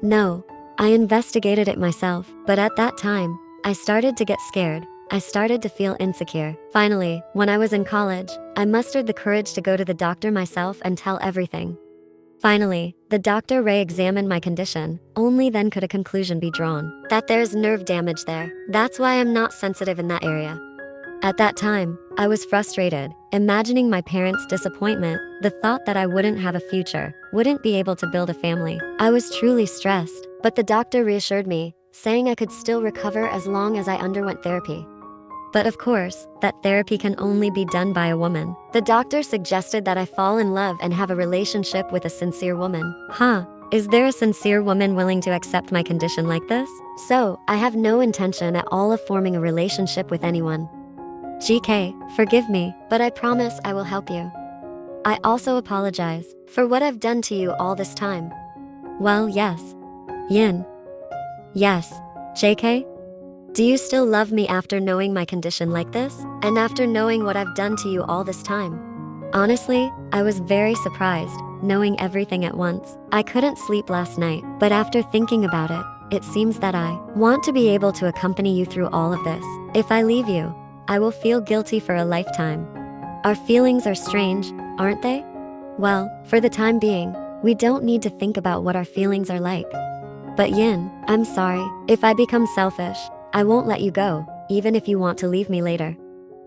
No, I investigated it myself, but at that time, I started to get scared. I started to feel insecure. Finally, when I was in college, I mustered the courage to go to the doctor myself and tell everything. Finally, the doctor re-examined my condition. Only then could a conclusion be drawn. That there's nerve damage there. That's why I'm not sensitive in that area. At that time, I was frustrated, imagining my parents' disappointment, the thought that I wouldn't have a future, wouldn't be able to build a family. I was truly stressed, but the doctor reassured me, saying I could still recover as long as I underwent therapy. But of course, that therapy can only be done by a woman. The doctor suggested that I fall in love and have a relationship with a sincere woman. Is there a sincere woman willing to accept my condition like this? So, I have no intention at all of forming a relationship with anyone. GK, forgive me, but I promise I will help you. I also apologize for what I've done to you all this time. Well, yes. Yin. Yes. JK? Do you still love me after knowing my condition like this? And after knowing what I've done to you all this time? Honestly, I was very surprised, knowing everything at once. I couldn't sleep last night, but after thinking about it, it seems that I want to be able to accompany you through all of this. If I leave you, I will feel guilty for a lifetime. Our feelings are strange, aren't they? Well, for the time being, we don't need to think about what our feelings are like. But Yin, I'm sorry, if I become selfish, I won't let you go, even if you want to leave me later.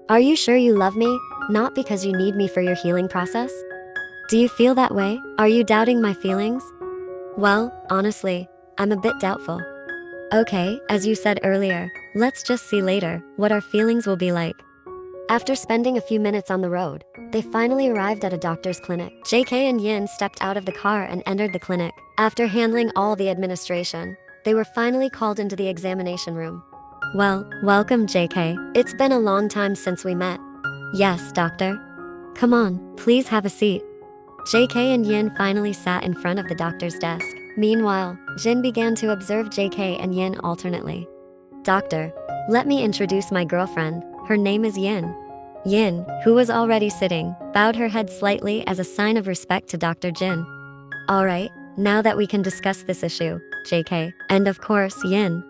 Are you sure you love me, not because you need me for your healing process? Do you feel that way? Are you doubting my feelings? Well, honestly, I'm a bit doubtful. Okay, as you said earlier, let's just see later what our feelings will be like. After spending a few minutes on the road, they finally arrived at a doctor's clinic. JK and Yin stepped out of the car and entered the clinic. After handling all the administration, they were finally called into the examination room. Well, welcome JK. It's been a long time since we met. Yes, doctor. Come on, please have a seat. JK and Yin finally sat in front of the doctor's desk. Meanwhile, Jin began to observe JK and Yin alternately. Doctor, let me introduce my girlfriend. Her name is Yin. Yin, who was already sitting, bowed her head slightly as a sign of respect to Dr. Jin. Alright, now that we can discuss this issue, JK, and of course Yin.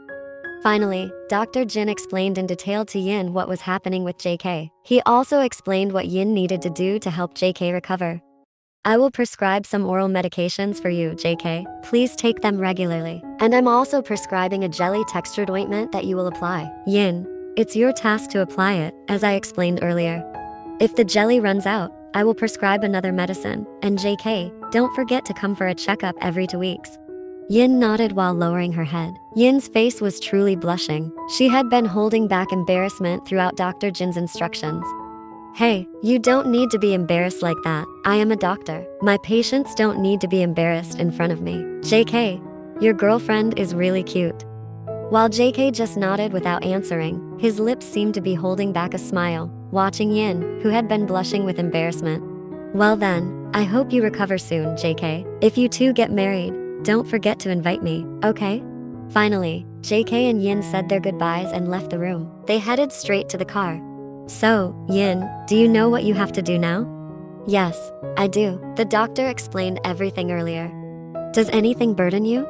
Finally, Dr. Jin explained in detail to Yin what was happening with JK. He also explained what Yin needed to do to help JK recover. I will prescribe some oral medications for you, JK. Please take them regularly. And I'm also prescribing a jelly textured ointment that you will apply. Yin, it's your task to apply it, as I explained earlier. If the jelly runs out, I will prescribe another medicine. And JK, don't forget to come for a checkup every 2 weeks. Yin nodded while lowering her head. Yin's face was truly blushing. She had been holding back embarrassment throughout Dr. Jin's instructions. Hey, you don't need to be embarrassed like that. I am a doctor. My patients don't need to be embarrassed in front of me. JK, your girlfriend is really cute. While JK just nodded without answering, his lips seemed to be holding back a smile, watching Yin, who had been blushing with embarrassment. Well then, I hope you recover soon, JK. If you two get married, don't forget to invite me, okay? Finally, JK and Yin said their goodbyes and left the room. They headed straight to the car. So, Yin, do you know what you have to do now? Yes, I do. The doctor explained everything earlier. Does anything burden you?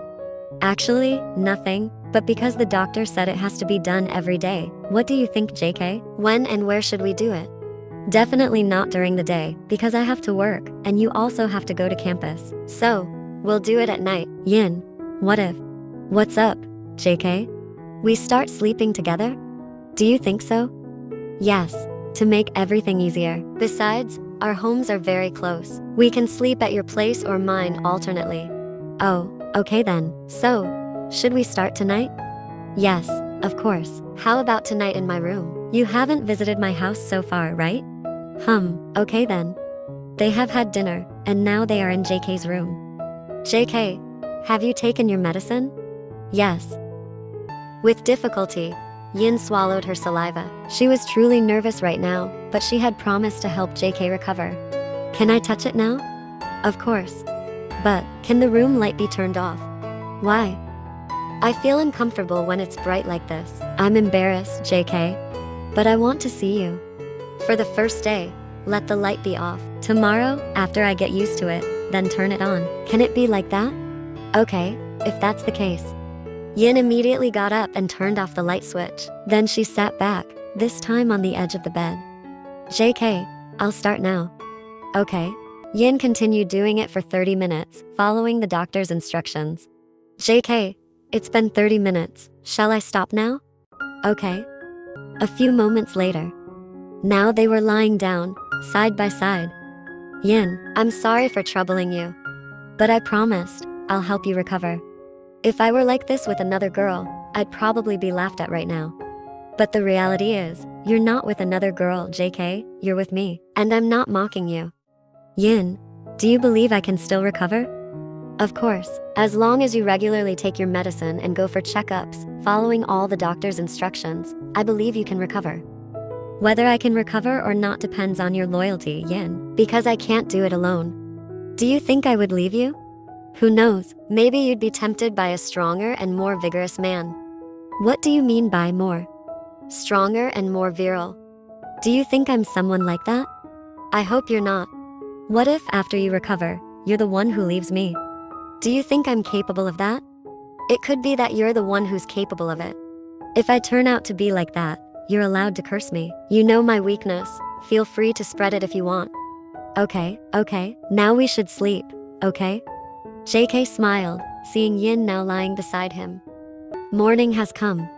Actually, nothing, but because the doctor said it has to be done every day. What do you think, JK? When and where should we do it? Definitely not during the day, because I have to work, and you also have to go to campus. So, we'll do it at night. Yin, what if? What's up, JK? We start sleeping together? Do you think so? Yes, to make everything easier. Besides, our homes are very close. We can sleep at your place or mine alternately. Oh, okay then. So, should we start tonight? Yes, of course. How about tonight in my room? You haven't visited my house so far, right? Okay then. They have had dinner, and now they are in JK's room. JK, have you taken your medicine? Yes. With difficulty, Yin swallowed her saliva. She was truly nervous right now, but she had promised to help JK recover. Can I touch it now? Of course. But, can the room light be turned off? Why? I feel uncomfortable when it's bright like this. I'm embarrassed, JK. But I want to see you. For the first day, let the light be off. Tomorrow, after I get used to it, then turn it on. Can it be like that? Okay, if that's the case. Yin immediately got up and turned off the light switch. Then she sat back, this time on the edge of the bed. JK, I'll start now. Okay. Yin continued doing it for 30 minutes, following the doctor's instructions. JK, it's been 30 minutes. Shall I stop now? Okay. A few moments later. Now they were lying down, side by side. Yin, I'm sorry for troubling you. But I promised, I'll help you recover. If I were like this with another girl, I'd probably be laughed at right now. But the reality is, you're not with another girl, JK, you're with me. And I'm not mocking you. Yin, do you believe I can still recover? Of course, as long as you regularly take your medicine and go for checkups, following all the doctor's instructions, I believe you can recover. Whether I can recover or not depends on your loyalty, Yin, because I can't do it alone. Do you think I would leave you? Who knows, maybe you'd be tempted by a stronger and more vigorous man. What do you mean by more? Stronger and more virile. Do you think I'm someone like that? I hope you're not. What if, after you recover, you're the one who leaves me? Do you think I'm capable of that? It could be that you're the one who's capable of it. If I turn out to be like that, you're allowed to curse me. You know my weakness. Feel free to spread it if you want. Okay, now we should sleep, okay? JK smiled, seeing Yin now lying beside him. Morning has come.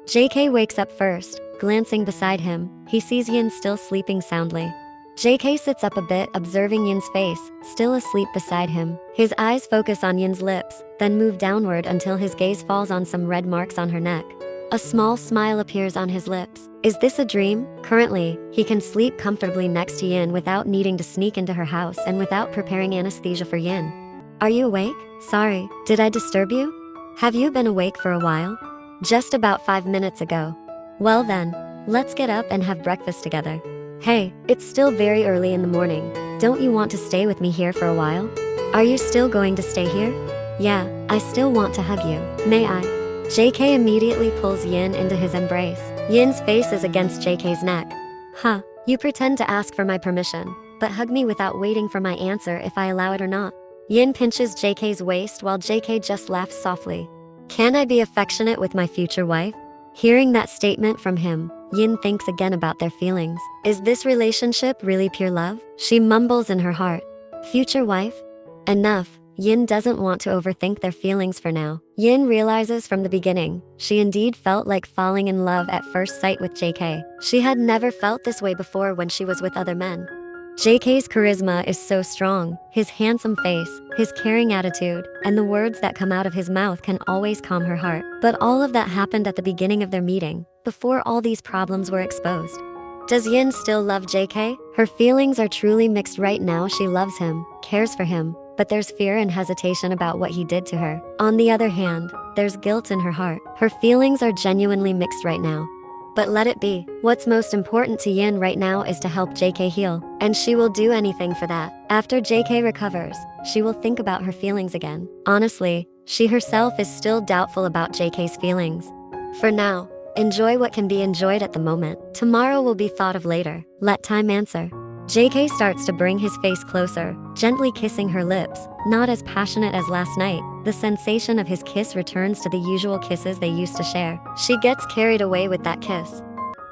JK wakes up first, glancing beside him. He sees Yin still sleeping soundly. JK sits up a bit, observing Yin's face, still asleep beside him. His eyes focus on Yin's lips, then move downward until his gaze falls on some red marks on her neck. A small smile appears on his lips. Is this a dream? Currently, he can sleep comfortably next to Yin without needing to sneak into her house and without preparing anesthesia for Yin. Are you awake? Sorry, did I disturb you? Have you been awake for a while? Just about 5 minutes ago. Well then, let's get up and have breakfast together. Hey, it's still very early in the morning. Don't you want to stay with me here for a while? Are you still going to stay here? Yeah, I still want to hug you. May I? JK immediately pulls Yin into his embrace. Yin's face is against JK's neck. Huh, you pretend to ask for my permission, but hug me without waiting for my answer if I allow it or not. Yin pinches JK's waist while JK just laughs softly. Can I be affectionate with my future wife? Hearing that statement from him, Yin thinks again about their feelings. Is this relationship really pure love? She mumbles in her heart. Future wife? Enough. Yin doesn't want to overthink their feelings for now. Yin realizes from the beginning, she indeed felt like falling in love at first sight with JK. She had never felt this way before when she was with other men. JK's charisma is so strong. His handsome face, his caring attitude, and the words that come out of his mouth can always calm her heart. But all of that happened at the beginning of their meeting, before all these problems were exposed. Does Yin still love JK? Her feelings are truly mixed right now. She loves him, cares for him, but there's fear and hesitation about what he did to her. On the other hand, there's guilt in her heart. Her feelings are genuinely mixed right now. But let it be. What's most important to Yin right now is to help JK heal, and she will do anything for that. After JK recovers, she will think about her feelings again. Honestly, she herself is still doubtful about JK's feelings. For now, enjoy what can be enjoyed at the moment. Tomorrow will be thought of later. Let time answer. JK starts to bring his face closer, gently kissing her lips, not as passionate as last night. The sensation of his kiss returns to the usual kisses they used to share. She gets carried away with that kiss.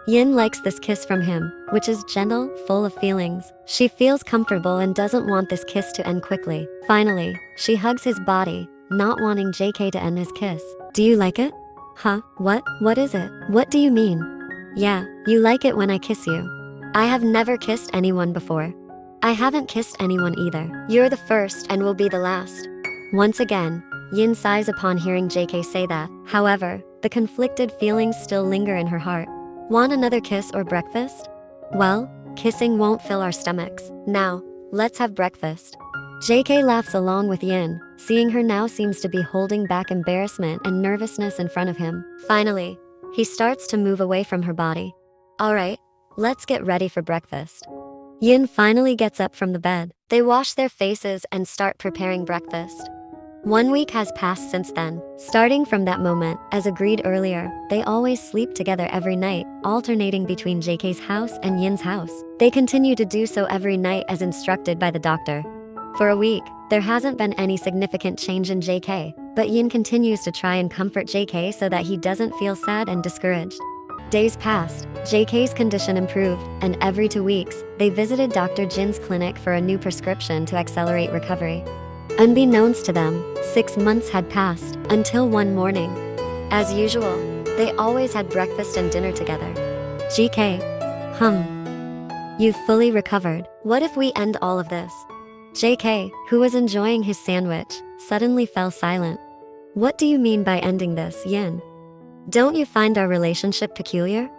Yin likes this kiss from him, which is gentle, full of feelings. She feels comfortable and doesn't want this kiss to end quickly. Finally, she hugs his body, not wanting JK to end his kiss. Do you like it? Huh? What is it? What do you mean? Yeah, you like it when I kiss you. I have never kissed anyone before. I haven't kissed anyone either. You're the first and will be the last. Once again, Yin sighs upon hearing JK say that. However, the conflicted feelings still linger in her heart. Want another kiss or breakfast? Well, kissing won't fill our stomachs. Now, let's have breakfast. JK laughs along with Yin, seeing her now seems to be holding back embarrassment and nervousness in front of him. Finally, he starts to move away from her body. Alright, let's get ready for breakfast. Yin finally gets up from the bed. They wash their faces and start preparing breakfast. 1 week has passed since then. Starting from that moment, as agreed earlier, they always sleep together every night, alternating between JK's house and Yin's house. They continue to do so every night as instructed by the doctor. For a week, there hasn't been any significant change in JK, but Yin continues to try and comfort JK so that he doesn't feel sad and discouraged. Days passed, JK's condition improved, and every 2 weeks, they visited Dr. Jin's clinic for a new prescription to accelerate recovery. Unbeknownst to them, 6 months had passed, until one morning. As usual, they always had breakfast and dinner together. JK. You've fully recovered. What if we end all of this? JK, who was enjoying his sandwich, suddenly fell silent. What do you mean by ending this, Yin? Don't you find our relationship peculiar?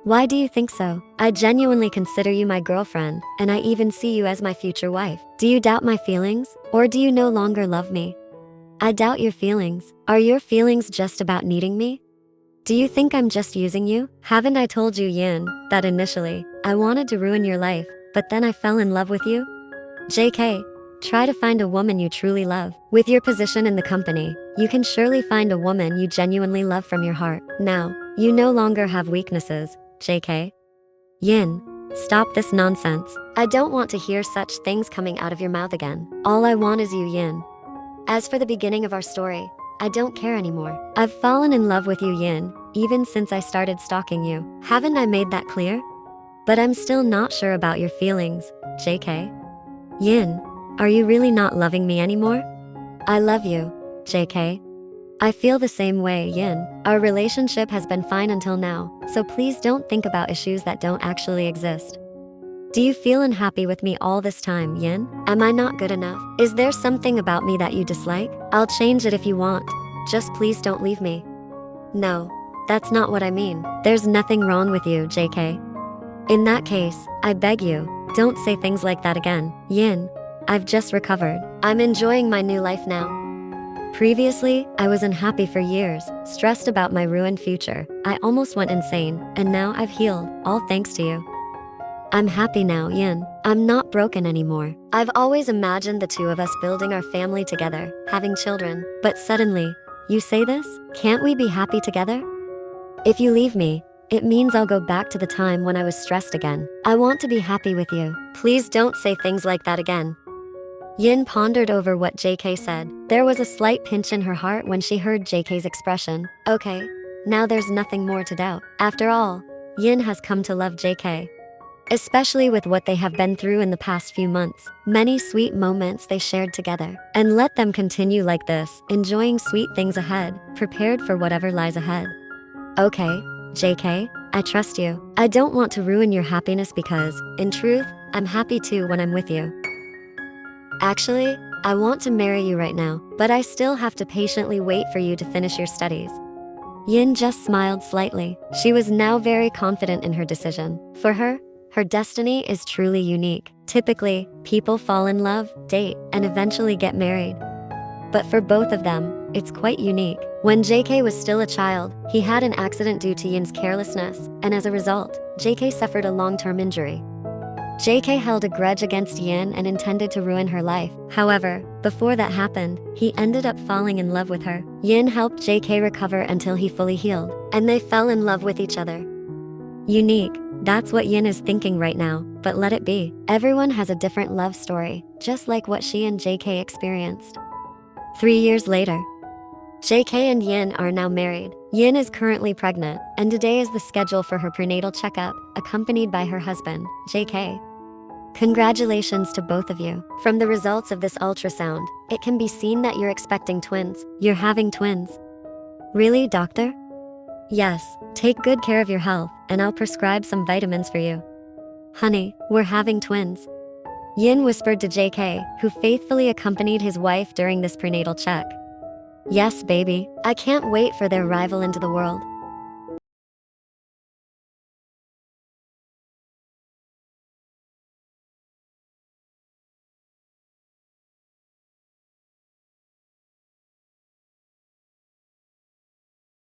Why do you think so? I genuinely consider you my girlfriend, and I even see you as my future wife. Do you doubt my feelings, or do you no longer love me? I doubt your feelings. Are your feelings just about needing me? Do you think I'm just using you? Haven't I told you, Yin, that initially, I wanted to ruin your life, but then I fell in love with you? JK, try to find a woman you truly love. With your position in the company, you can surely find a woman you genuinely love from your heart. Now, you no longer have weaknesses, JK. Yin, stop this nonsense. I don't want to hear such things coming out of your mouth again. All I want is you, Yin. As for the beginning of our story, I don't care anymore. I've fallen in love with you, Yin, even since I started stalking you. Haven't I made that clear? But I'm still not sure about your feelings, JK. Yin, are you really not loving me anymore? I love you, JK. I feel the same way, Yin. Our relationship has been fine until now, so please don't think about issues that don't actually exist. Do you feel unhappy with me all this time, Yin? Am I not good enough? Is there something about me that you dislike? I'll change it if you want. Just please don't leave me. No, that's not what I mean. There's nothing wrong with you, JK. In that case, I beg you, don't say things like that again. Yin, I've just recovered. I'm enjoying my new life now. Previously, I was unhappy for years, stressed about my ruined future. I almost went insane, and now I've healed, all thanks to you. I'm happy now, Yin. I'm not broken anymore. I've always imagined the two of us building our family together, having children. But suddenly, you say this? Can't we be happy together? If you leave me, it means I'll go back to the time when I was stressed again. I want to be happy with you. Please don't say things like that again. Yin pondered over what JK said. There was a slight pinch in her heart when she heard JK's expression. Okay, now there's nothing more to doubt. After all, Yin has come to love JK. Especially with what they have been through in the past few months. Many sweet moments they shared together. And let them continue like this, enjoying sweet things ahead, prepared for whatever lies ahead. Okay, JK, I trust you. I don't want to ruin your happiness because, in truth, I'm happy too when I'm with you. Actually, I want to marry you right now, but I still have to patiently wait for you to finish your studies. Yin just smiled slightly. She was now very confident in her decision. For her destiny is truly unique. Typically, people fall in love, date, and eventually get married. But for both of them, it's quite unique. When JK was still a child, he had an accident due to Yin's carelessness, and as a result, JK suffered a long-term injury. JK held a grudge against Yin and intended to ruin her life. However, before that happened, he ended up falling in love with her. Yin helped JK recover until he fully healed, and they fell in love with each other. Unique. That's what Yin is thinking right now, but let it be. Everyone has a different love story, just like what she and JK experienced. 3 years later, JK and Yin are now married. Yin is currently pregnant, and today is the schedule for her prenatal checkup, accompanied by her husband, JK. Congratulations to both of you. From the results of this ultrasound, it can be seen that you're expecting twins. You're having twins. Really, doctor? Yes, take good care of your health, and I'll prescribe some vitamins for you. Honey, we're having twins. Yin whispered to JK, who faithfully accompanied his wife during this prenatal check. Yes, baby. I can't wait for their arrival into the world.